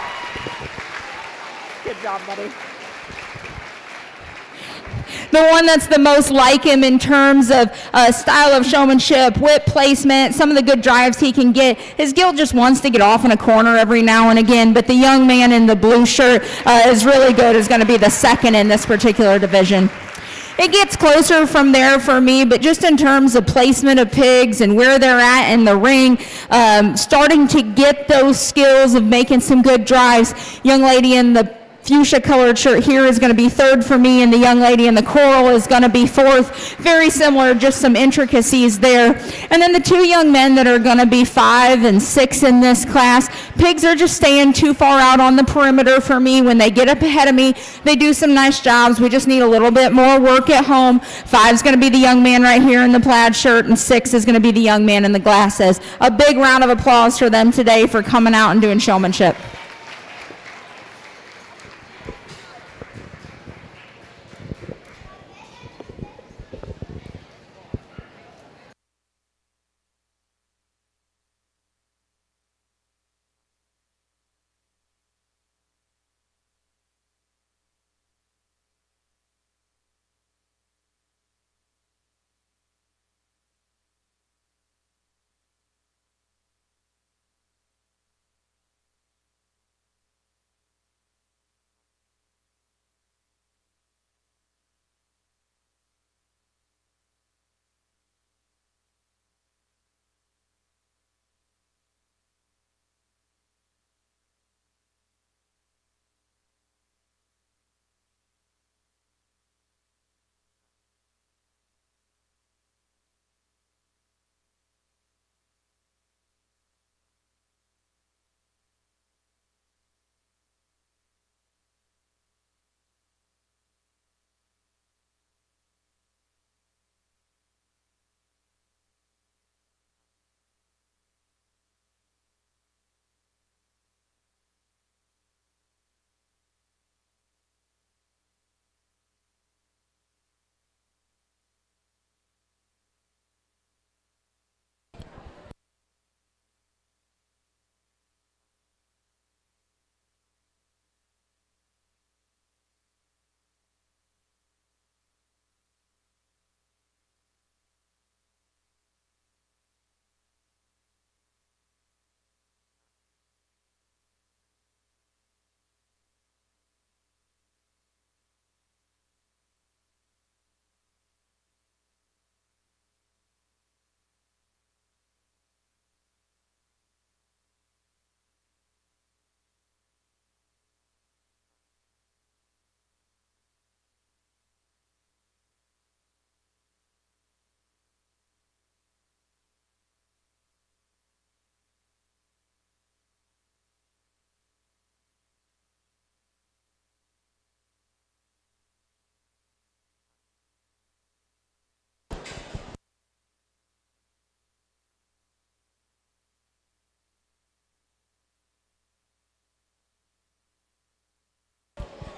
Good job, buddy. The one that's the most like him in terms of style of showmanship, whip placement, some of the good drives he can get. His gilt just wants to get off in a corner every now and again, but the young man in the blue shirt is really good, is going to be the second in this particular division. It gets closer from there for me, but just in terms of placement of pigs and where they're at in the ring, starting to get those skills of making some good drives. Young lady in the fuchsia colored shirt here is going to be third for me, and the young lady in the coral is going to be fourth. Very similar, just some intricacies there. And then the two young men that are going to be 5 and 6 in this class. Pigs are just staying too far out on the perimeter for me. When they get up ahead of me, they do some nice jobs. We just need a little bit more work at home. 5 is going to be the young man right here in the plaid shirt, and 6 is going to be the young man in the glasses. A big round of applause for them today for coming out and doing showmanship.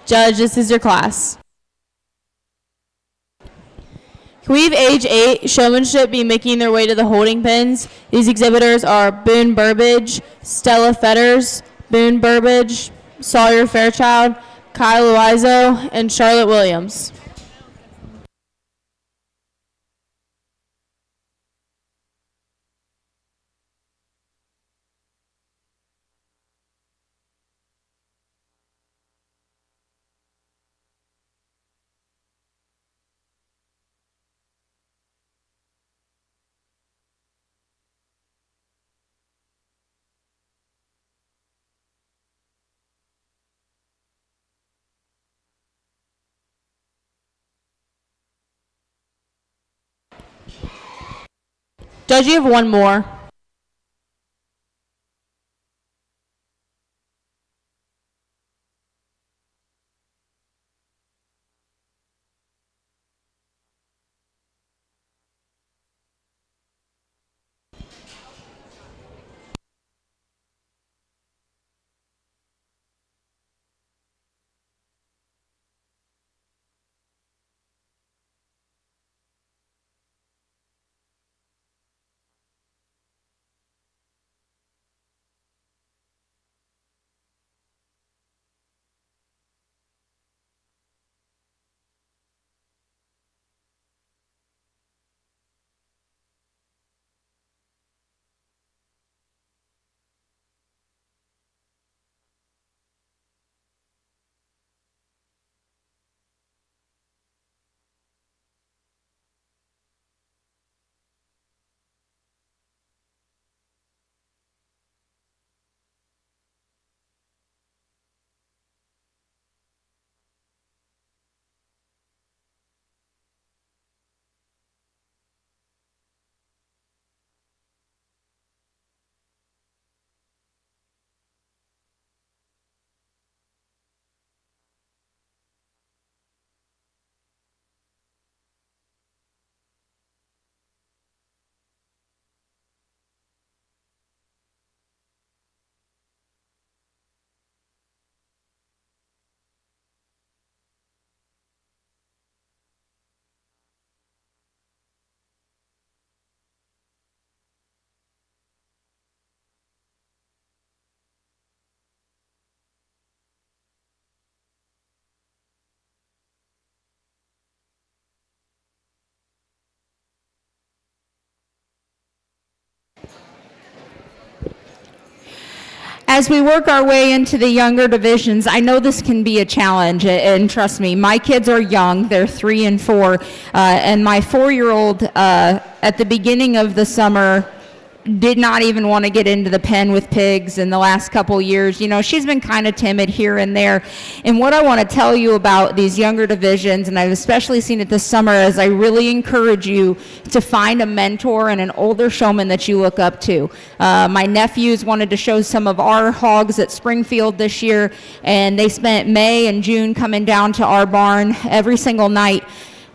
Judge, this is your class. Can we have age 8 showmanship be making their way to the holding pens? These exhibitors are Boone Burbage, Stella Fetters, Boone Burbage, Sawyer Fairchild, Kyle Loizo, and Charlotte Williams. Judge, you have one more. as we work our way into the younger divisions, I know this can be a challenge, and trust me, my kids are young. They're 3 and 4, and my 4-year-old at the beginning of the summer did not even want to get into the pen with pigs in the last couple years. You know, she's been kind of timid here and there. And what I want to tell you about these younger divisions, and I've especially seen it this summer, is I really encourage you to find a mentor and an older showman that you look up to. My nephews wanted to show some of our hogs at Springfield this year, and they spent May and June coming down to our barn every single night.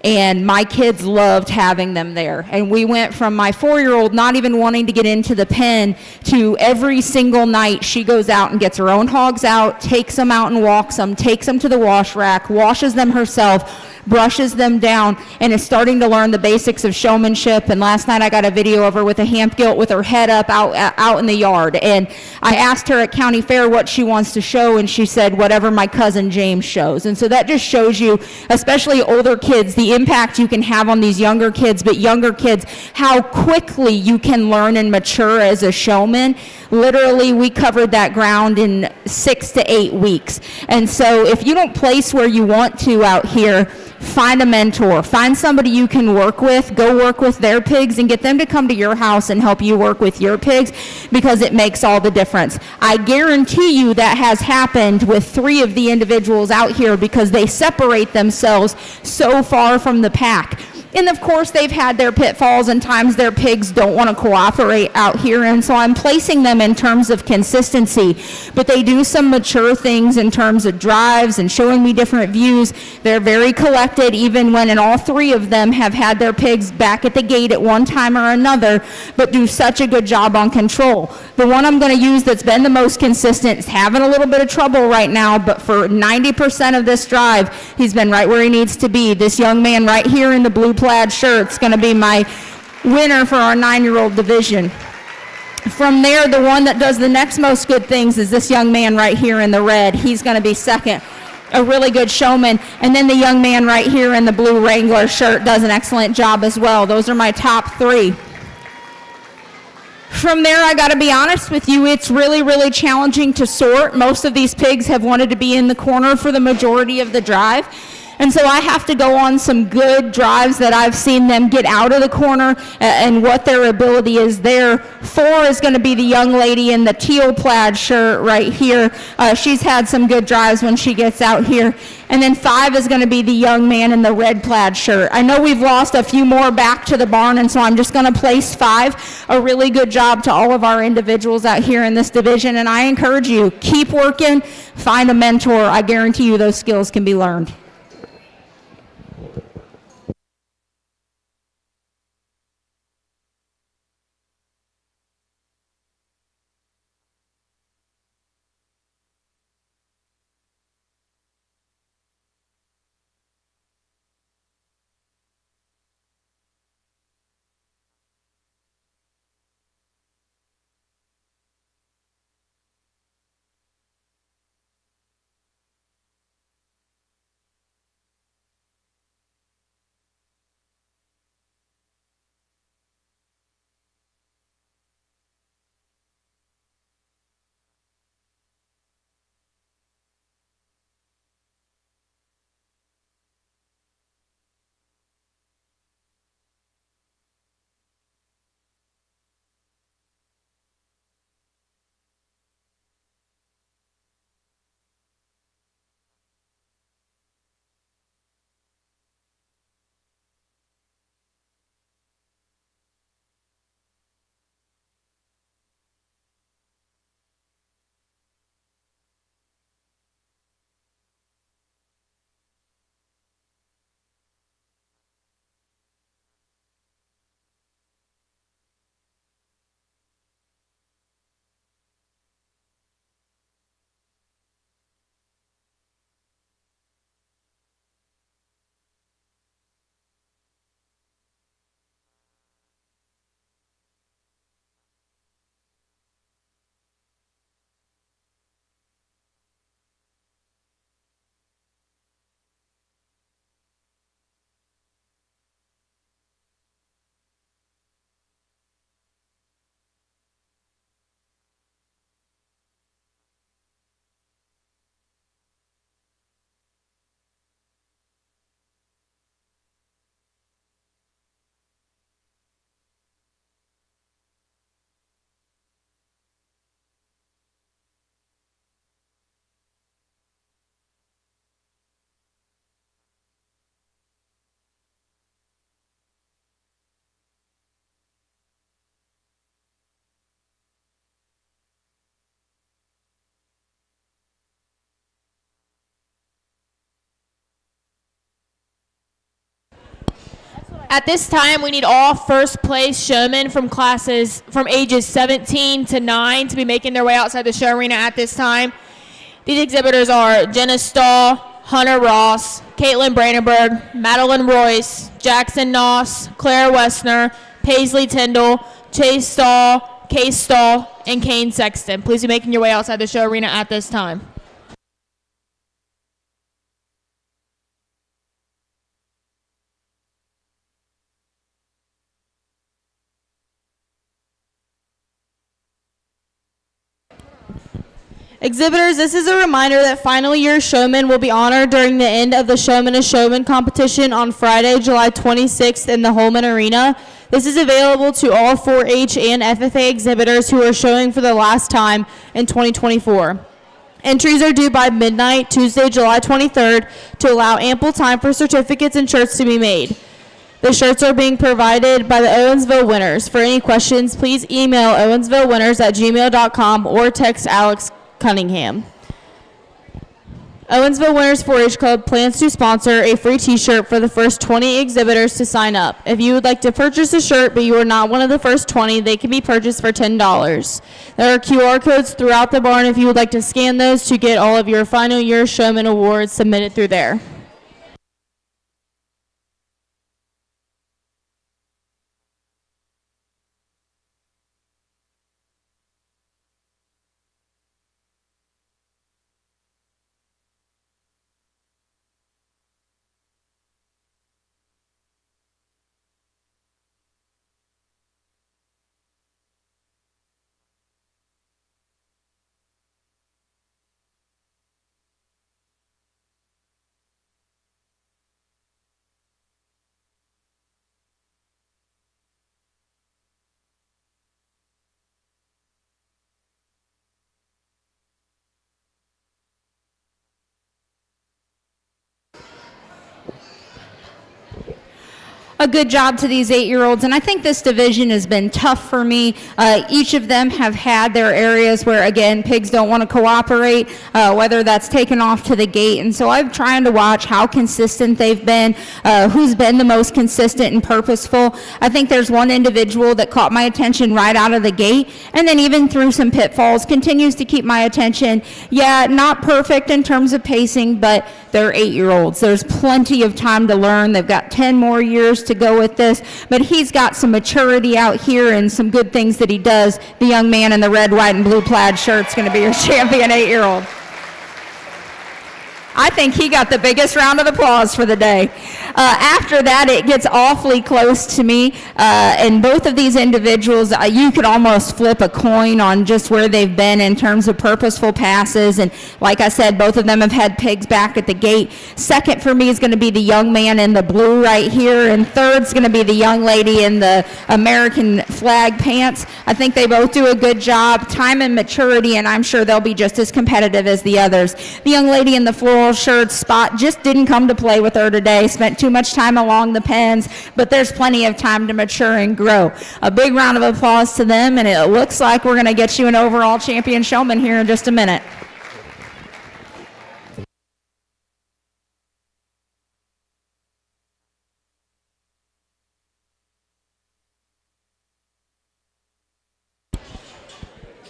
And my kids loved having them there. And we went from my 4-year-old not even wanting to get into the pen to every single night she goes out and gets her own hogs out, takes them out and walks them, takes them to the wash rack, washes them herself, brushes them down, and is starting to learn the basics of showmanship. And last night I got a video of her with a hamp gilt with her head up out in the yard. And I asked her at County Fair what she wants to show, and she said, whatever my cousin James shows. And so that just shows you, especially older kids, the impact you can have on these younger kids, but younger kids, how quickly you can learn and mature as a showman. Literally, we covered that ground in 6 to 8 weeks. And so if you don't place where you want to out here, find a mentor, find somebody you can work with, go work with their pigs and get them to come to your house and help you work with your pigs, because it makes all the difference. I guarantee you that has happened with 3 of the individuals out here because they separate themselves so far from the pack. And of course, they've had their pitfalls and times their pigs don't want to cooperate out here, and so I'm placing them in terms of consistency. But they do some mature things in terms of drives and showing me different views. They're very collected, even when, and all 3 of them have had their pigs back at the gate at one time or another, but do such a good job on control. The one I'm going to use that's been the most consistent is having a little bit of trouble right now, but for 90% of this drive, he's been right where he needs to be. This young man right here in the blue plaid shirt is going to be my winner for our 9-year-old division. From there, the one that does the next most good things is this young man right here in the red. He's going to be second. A really good showman. And then the young man right here in the blue Wrangler shirt does an excellent job as well. Those are my top 3. From there, I got to be honest with you, it's really, really challenging to sort. Most of these pigs have wanted to be in the corner for the majority of the drive. And so I have to go on some good drives that I've seen them get out of the corner and what their ability is there. 4 is going to be the young lady in the teal plaid shirt right here. She's had some good drives when she gets out here. And then 5 is going to be the young man in the red plaid shirt. I know we've lost a few more back to the barn, and so I'm just going to place 5. A really good job to all of our individuals out here in this division. And I encourage you, keep working, find a mentor. I guarantee you those skills can be learned. At this time, we need all first place showmen from classes from ages 17 to 9 to be making their way outside the show arena at this time. These exhibitors are Jenna Stahl, Hunter Ross, Caitlin Brandenburg, Madeline Royce, Jackson Noss, Claire Westner, Paisley Tyndall, Chase Stahl, Case Stahl, and Kane Sexton. Please be making your way outside the show arena at this time. Exhibitors, this is a reminder that final year showmen will be honored during the end of the Showman to Showman competition on Friday, July 26th in the Holman Arena. This is available to all 4-H and FFA exhibitors who are showing for the last time in 2024. Entries are due by midnight, Tuesday, July 23rd, to allow ample time for certificates and shirts to be made. The shirts are being provided by the Owensville Winners. For any questions, please email owensvillewinners@gmail.com or text Alex Cunningham. Owensville Winners 4-H Club plans to sponsor a free t-shirt for the first 20 exhibitors to sign up. If you would like to purchase a shirt but you are not one of the first 20, they can be purchased for $10. There are QR codes throughout the barn if you would like to scan those to get all of your final year showman awards submitted through there. A good job to these 8-year-olds, and I think this division has been tough for me. Each of them have had their areas where, again, pigs don't want to cooperate, whether that's taken off to the gate, and so I'm trying to watch how consistent they've been, who's been the most consistent and purposeful. I think there's one individual that caught my attention right out of the gate, and then even through some pitfalls, continues to keep my attention. Yeah, not perfect in terms of pacing, but they're 8-year-olds. There's plenty of time to learn. They've got 10 more years to go with this, but he's got some maturity out here and some good things that he does. The young man in the red, white, and blue plaid shirt's going to be your champion 8-year-old. I think he got the biggest round of applause for the day. After that, it gets awfully close to me. And both of these individuals, you could almost flip a coin on just where they've been in terms of purposeful passes. And like I said, both of them have had pigs back at the gate. Second for me is going to be the young man in the blue right here. And third's going to be the young lady in the American flag pants. I think they both do a good job, time and maturity, and I'm sure they'll be just as competitive as the others. The young lady in the floral shirt spot just didn't come to play with her today. Spent too much time along the pens, but there's plenty of time to mature and grow. A big round of applause to them, and it looks like we're going to get you an overall champion showman here in just a minute.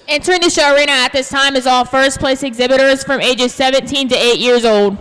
Entering the show arena at this time is all first place exhibitors from ages 17 to 8 years old.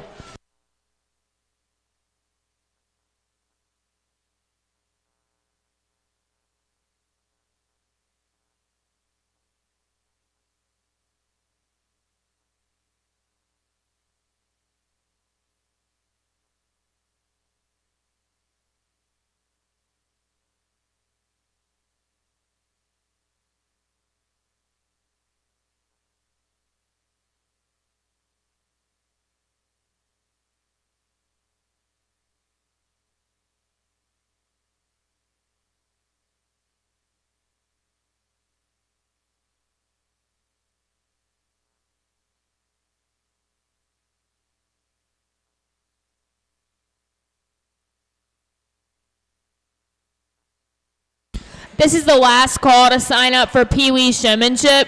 This is the last call to sign up for Peewee Showmanship.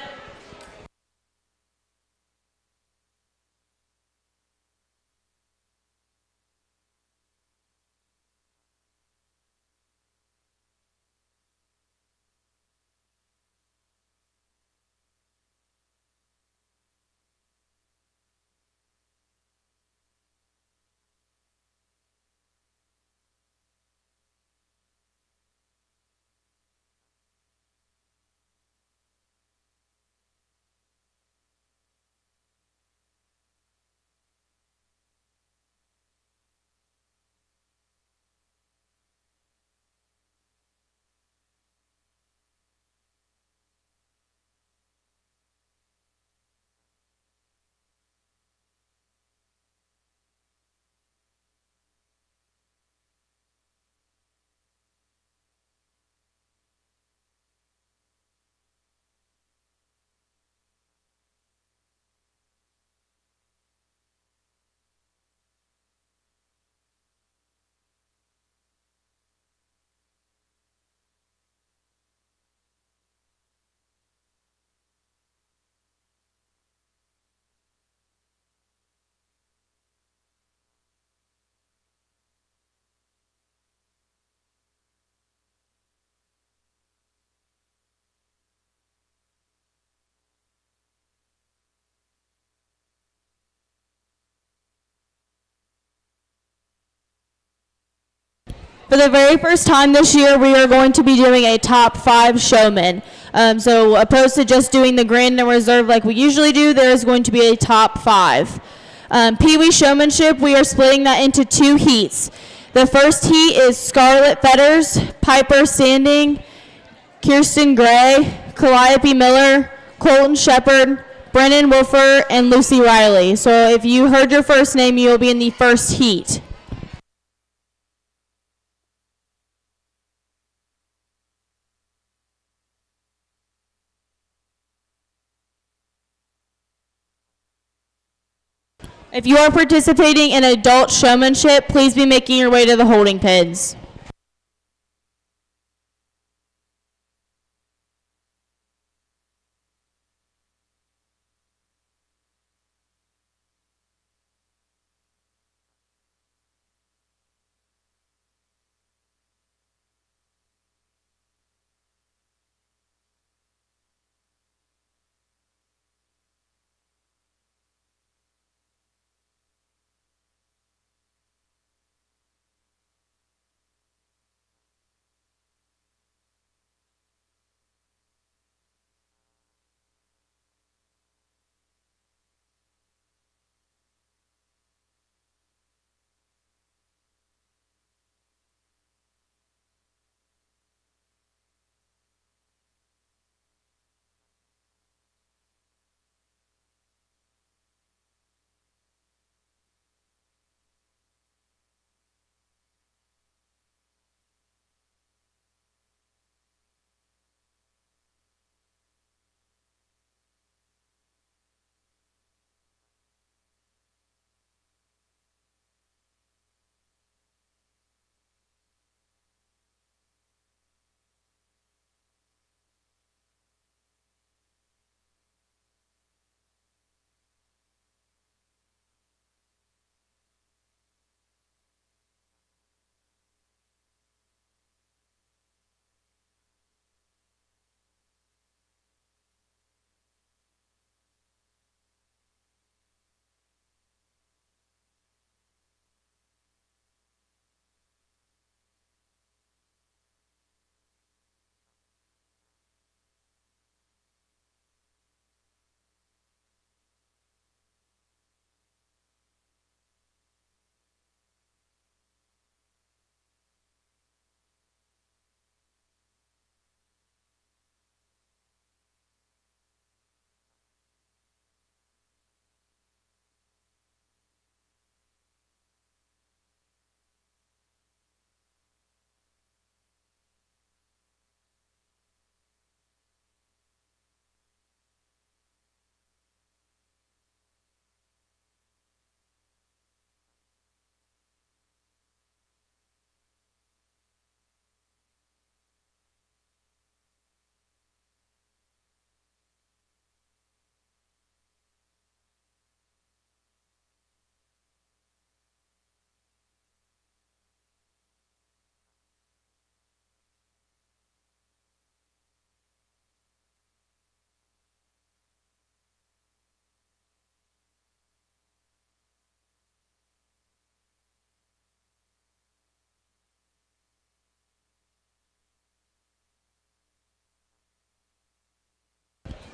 For the very first time this year, we are going to be doing a top 5 showman. So opposed to just doing the grand and reserve like we usually do, there is going to be a top 5. Peewee Showmanship, we are splitting that into 2 heats. The first heat is Scarlet Fetters, Piper Standing, Kirsten Gray, Calliope Miller, Colton Shepard, Brennan Wolfer, and Lucy Riley. So if you heard your first name, you'll be in the first heat. If you are participating in adult showmanship, please be making your way to the holding pens.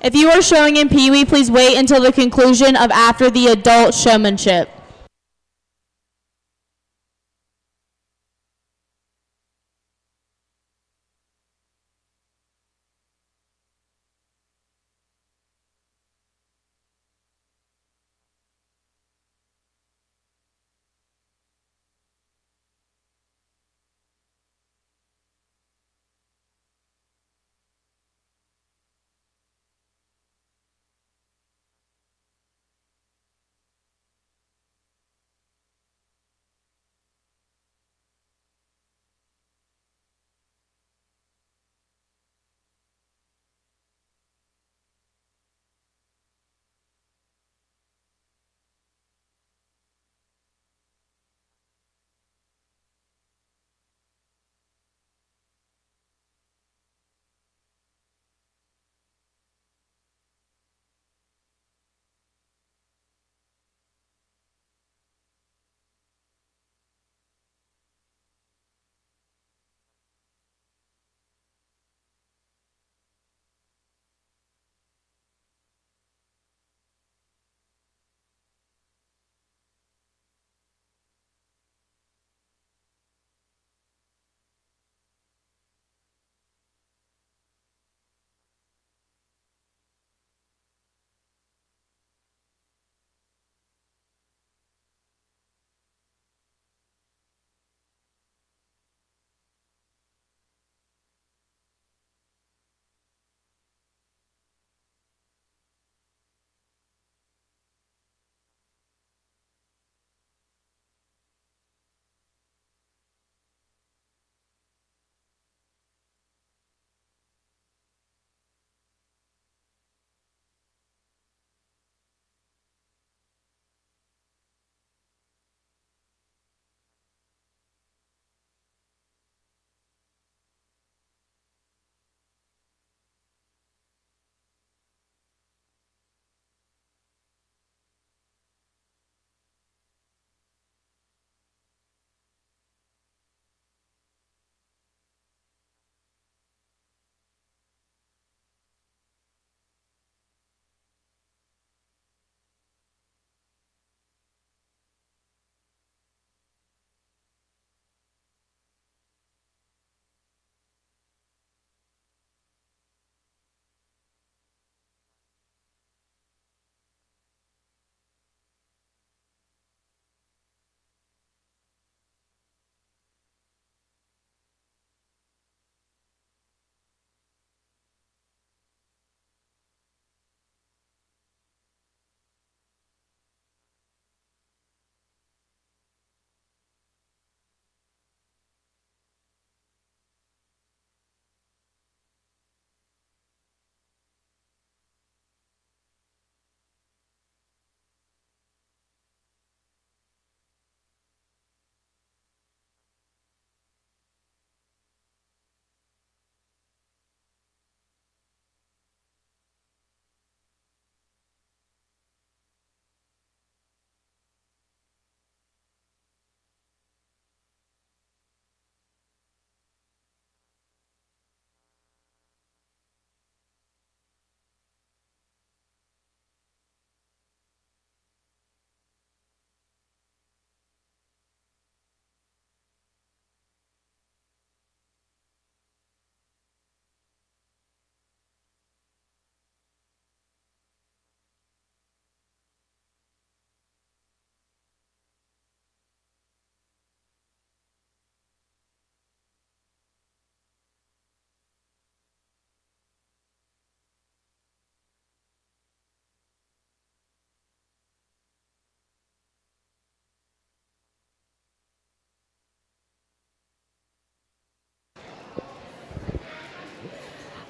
If you are showing in Peewee, please wait until the conclusion of after the adult showmanship.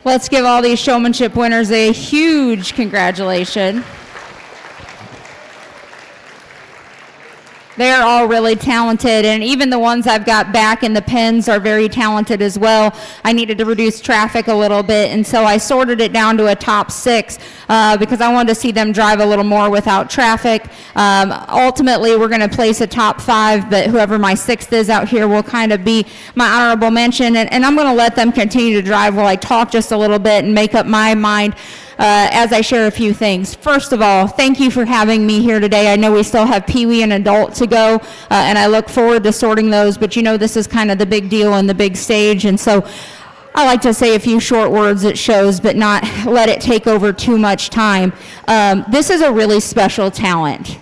Let's give all these showmanship winners a huge congratulations. They're all really talented, and even the ones I've got back in the pens are very talented as well. I needed to reduce traffic a little bit, and so I sorted it down to a top 6 because I wanted to see them drive a little more without traffic. Ultimately, we're going to place a top 5, but whoever my 6th is out here will kind of be my honorable mention, and I'm going to let them continue to drive while I talk just a little bit and make up my mind as I share a few things. First of all, thank you for having me here today. I know we still have Peewee and adult to go, and I look forward to sorting those, but you know this is kind of the big deal and the big stage, and so I like to say a few short words at shows, but not let it take over too much time. This is a really special talent.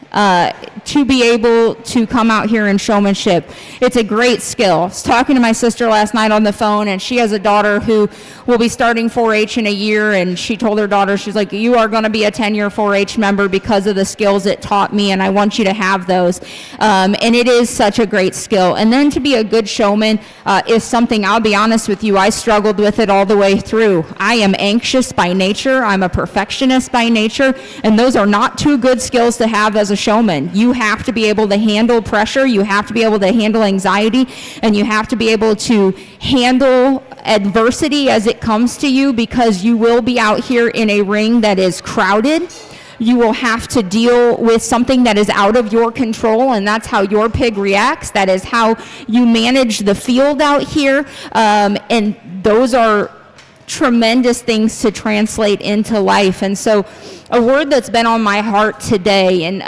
To be able to come out here in showmanship, it's a great skill. I was talking to my sister last night on the phone, and she has a daughter who will be starting 4-H in a year, and she told her daughter, she's like, you are going to be a 10-year 4-H member because of the skills it taught me, and I want you to have those. And it is such a great skill. And then to be a good showman is something, I'll be honest with you, I struggled with it all the way through. I am anxious by nature. I'm a perfectionist by nature, and those are not two good skills to have as a showman. You have to be able to handle pressure, you have to be able to handle anxiety, and you have to be able to handle adversity as it comes to you, because you will be out here in a ring that is crowded. You will have to deal with something that is out of your control, and that's how your pig reacts. That is how you manage the field out here, and those are tremendous things to translate into life. And so a word that's been on my heart today, and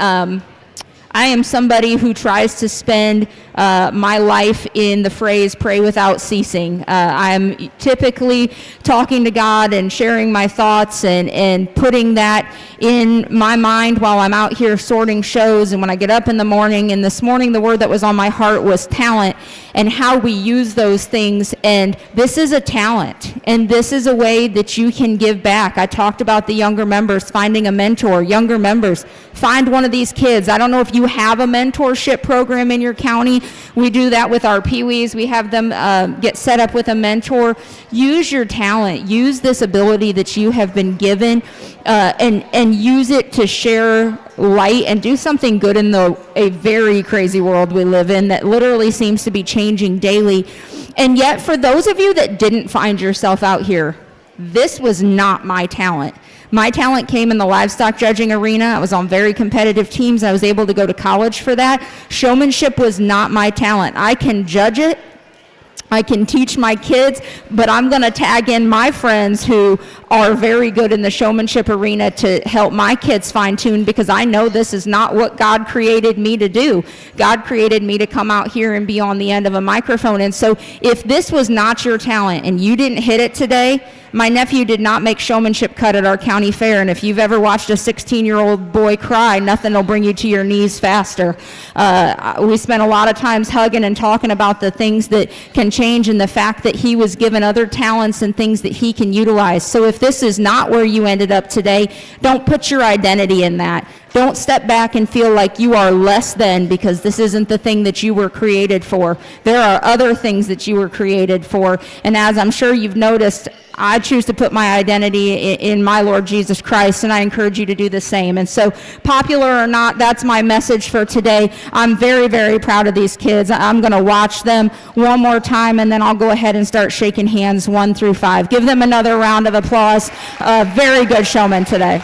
I am somebody who tries to spend my life in the phrase pray without ceasing. I'm typically talking to God and sharing my thoughts and putting that in my mind while I'm out here sorting shows, and when I get up in the morning. And this morning the word that was on my heart was talent and how we use those things. And this is a talent, and this is a way that you can give back. I talked about the younger members finding a mentor. Younger members, find one of these kids. I don't know if you have a mentorship program in your county. We do that with our Peewees. We have them get set up with a mentor. Use your talent. Use this ability that you have been given, and use it to share light and do something good in a very crazy world we live in that literally seems to be changing daily. And yet, for those of you that didn't find yourself out here, this was not my talent. My talent came in the livestock judging arena. I was on very competitive teams. I was able to go to college for that. Showmanship was not my talent. I can judge it. I can teach my kids, but I'm going to tag in my friends who are very good in the showmanship arena to help my kids fine-tune, because I know this is not what God created me to do. God created me to come out here and be on the end of a microphone. And so if this was not your talent and you didn't hit it today, my nephew did not make showmanship cut at our county fair, and if you've ever watched a 16-year-old boy cry, nothing will bring you to your knees faster. We spent a lot of times hugging and talking about the things that can change, and the fact that he was given other talents and things that he can utilize. So if this is not where you ended up today, don't put your identity in that. Don't step back and feel like you are less than because this isn't the thing that you were created for. There are other things that you were created for, and as I'm sure you've noticed, I choose to put my identity in my Lord Jesus Christ, and I encourage you to do the same. And so, popular or not, that's my message for today. I'm very, very proud of these kids. I'm going to watch them one more time, and then I'll go ahead and start shaking hands 1 through 5. Give them another round of applause. Very good showman today.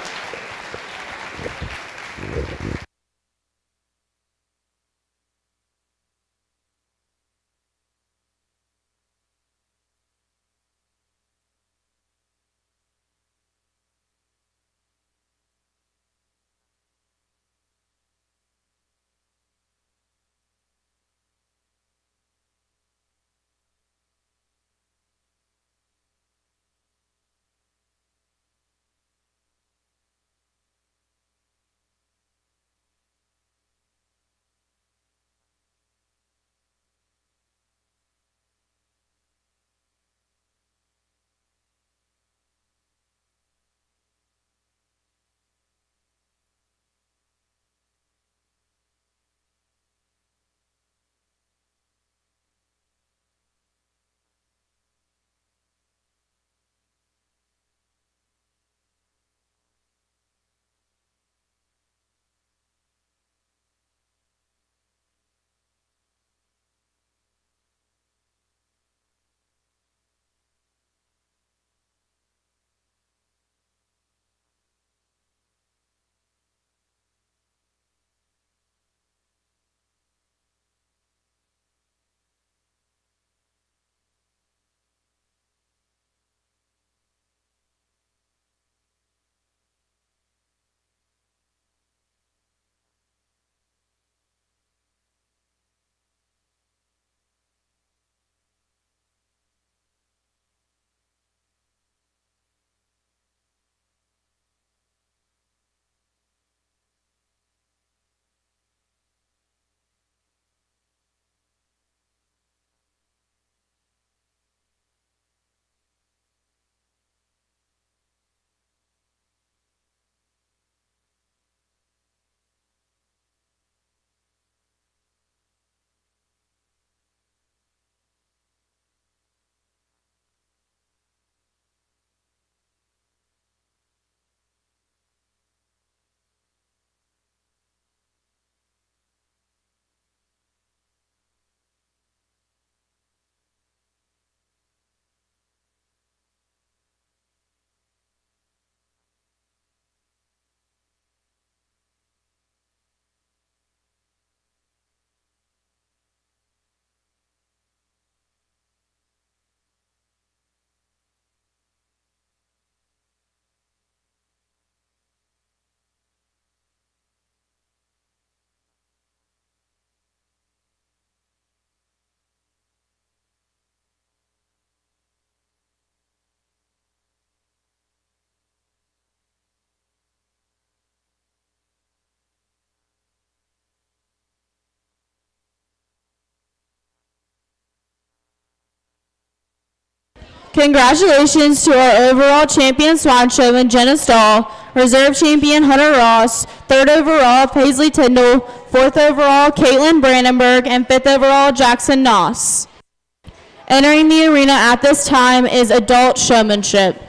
Congratulations to our overall champion swine showman, Jenna Stahl, reserve champion, Hunter Ross, third overall, Paisley Tyndall, fourth overall, Caitlin Brandenburg, and fifth overall, Jackson Noss. Entering the arena at this time is adult showmanship.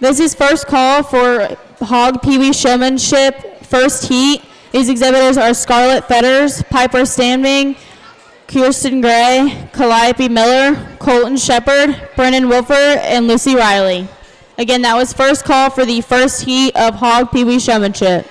This is first call for Hog Peewee Showmanship, first heat. These exhibitors are Scarlett Fetters, Piper Standing, Kirsten Gray, Calliope Miller, Colton Shepard, Brennan Wilford, and Lucy Riley. Again, that was first call for the first heat of Hog Peewee Showmanship.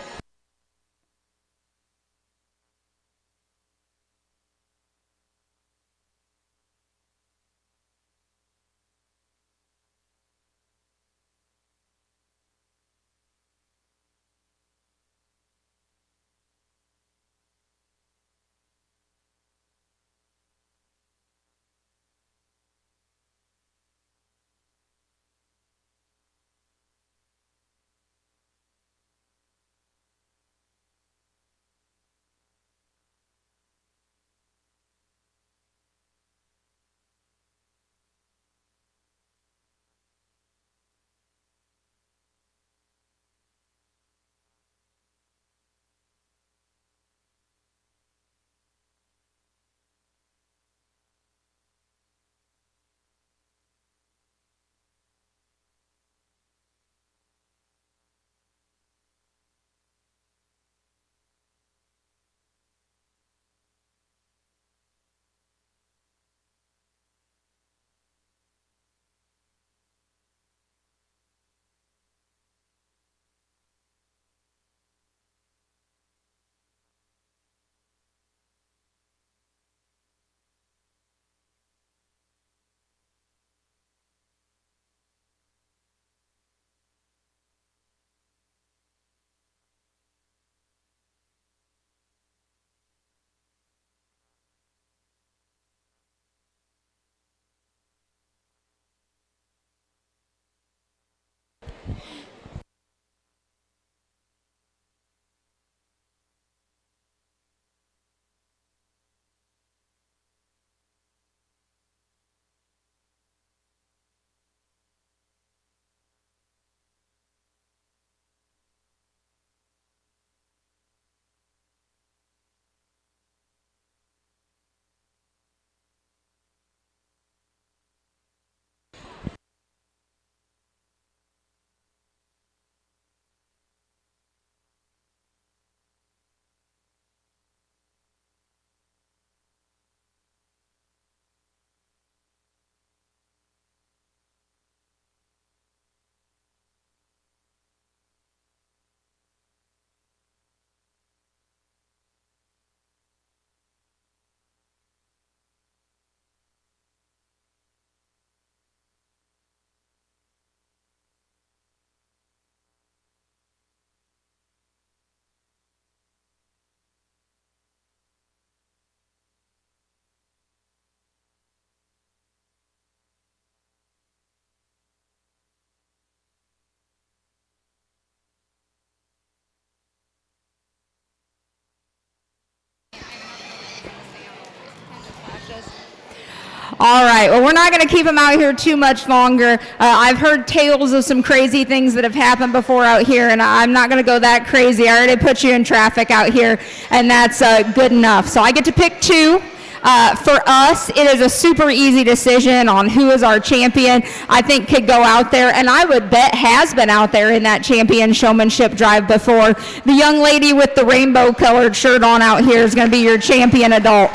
All right, well, we're not going to keep them out here too much longer. I've heard tales of some crazy things that have happened before out here, and I'm not going to go that crazy. I already put you in traffic out here, and that's good enough. So I get to pick two. For us, it is a super easy decision on who is our champion. I think could go out there, and I would bet has been out there in that champion showmanship drive before. The young lady with the rainbow-colored shirt on out here is going to be your champion adult.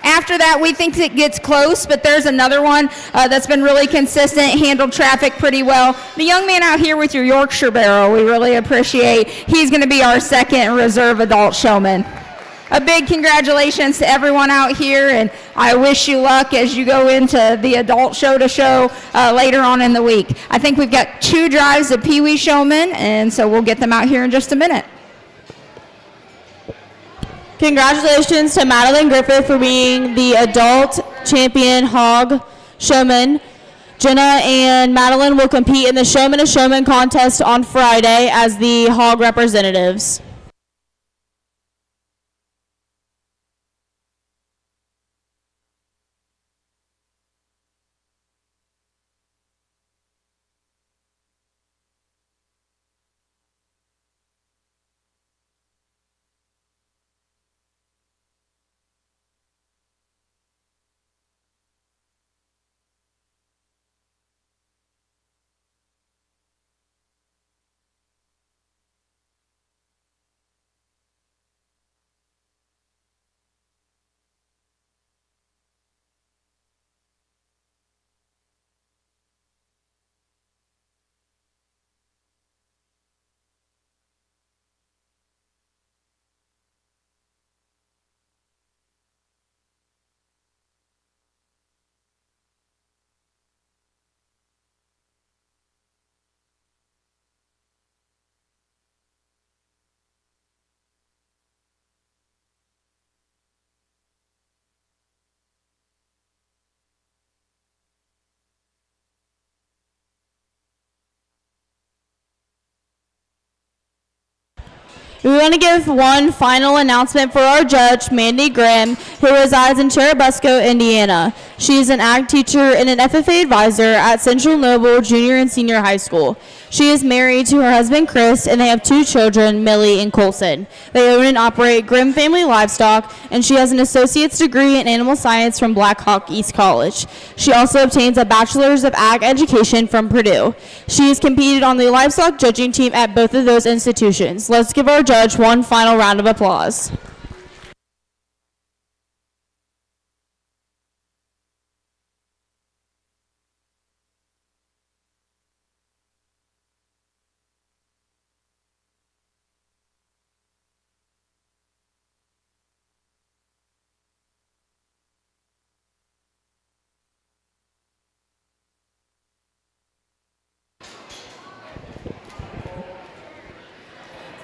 After that, we think it gets close, but there's another one that's been really consistent, handled traffic pretty well. The young man out here with your Yorkshire barrel, we really appreciate. He's going to be our second reserve adult showman. A big congratulations to everyone out here, and I wish you luck as you go into the adult show later on in the week. I think we've got 2 drives of Peewee showmen, and so we'll get them out here in just a minute. Congratulations to Madeline Griffith for being the adult champion hog showman. Jenna and Madeline will compete in the Showman to Showman contest on Friday as the hog representatives. We want to give one final announcement for our judge, Mandy Graham, who resides in Cherubusco, Indiana. She is an ag teacher and an FFA advisor at Central Noble Junior and Senior High School. She is married to her husband, Chris, and they have 2 children, Millie and Colson. They own and operate Grimm Family Livestock, and she has an associate's degree in animal science from Black Hawk East College. She also obtains a bachelor's of ag education from Purdue. She has competed on the livestock judging team at both of those institutions. Let's give our judge one final round of applause.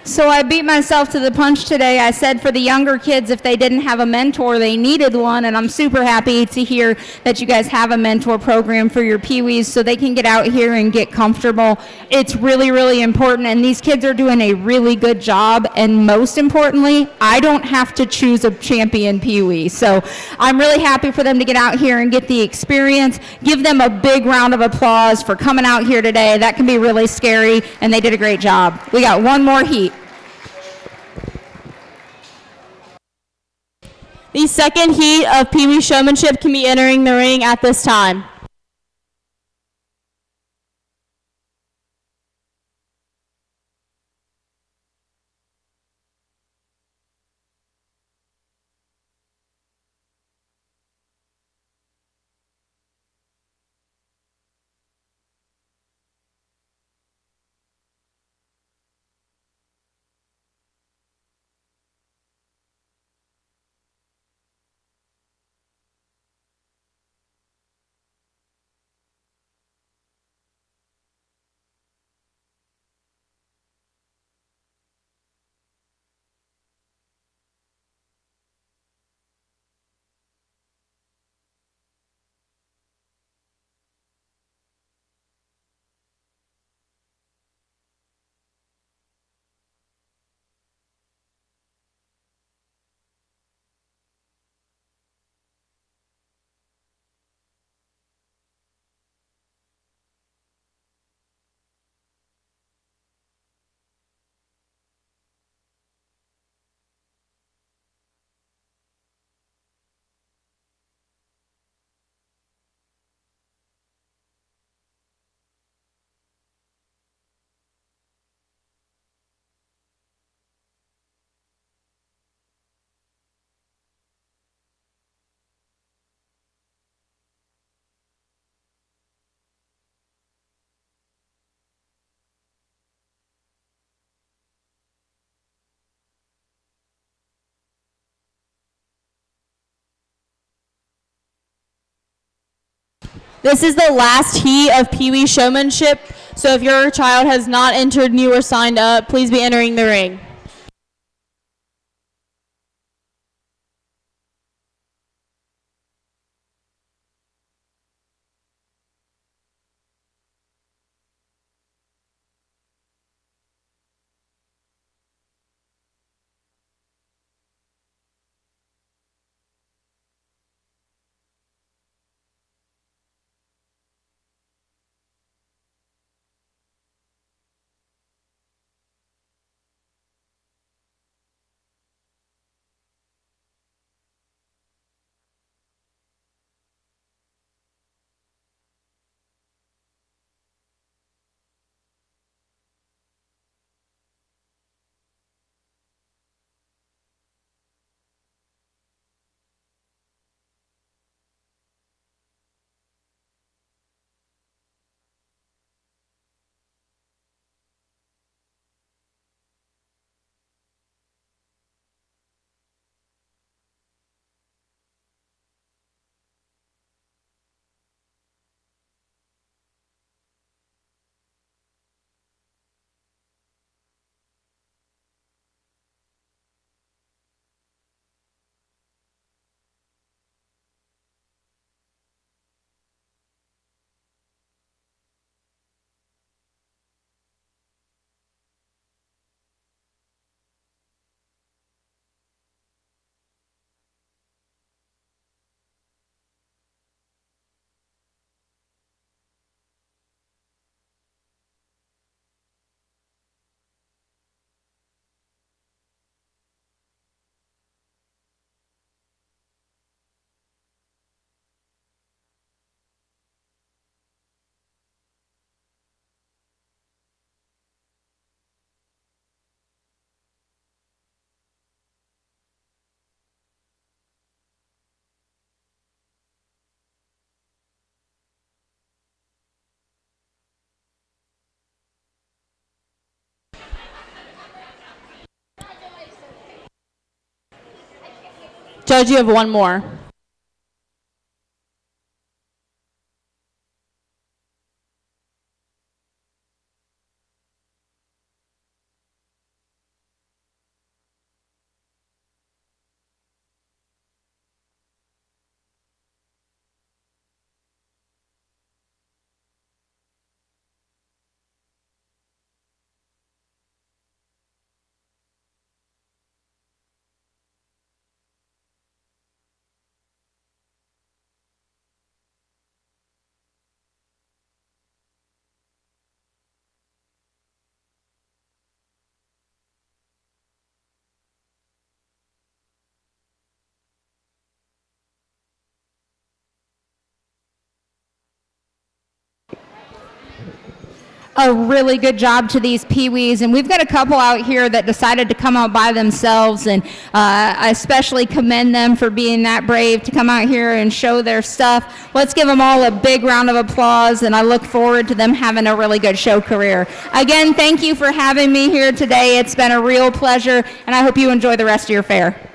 So I beat myself to the punch today. I said for the younger kids, if they didn't have a mentor, they needed one, and I'm super happy to hear that you guys have a mentor program for your Peewees so they can get out here and get comfortable. It's really, really important, and these kids are doing a really good job, and most importantly, I don't have to choose a champion Peewee. So I'm really happy for them to get out here and get the experience. Give them a big round of applause for coming out here today. That can be really scary, and they did a great job. We got one more heat. The second heat of Peewee Showmanship can be entering the ring at this time. This is the last heat of Peewee Showmanship, so if your child has not entered new or signed up, please be entering the ring. Judge, you have one more. A really good job to these peewees, and we've got a couple out here that decided to come out by themselves, and I especially commend them for being that brave to come out here and show their stuff. Let's give them all a big round of applause, and I look forward to them having a really good show career. Again, thank you for having me here today. It's been a real pleasure, and I hope you enjoy the rest of your fair.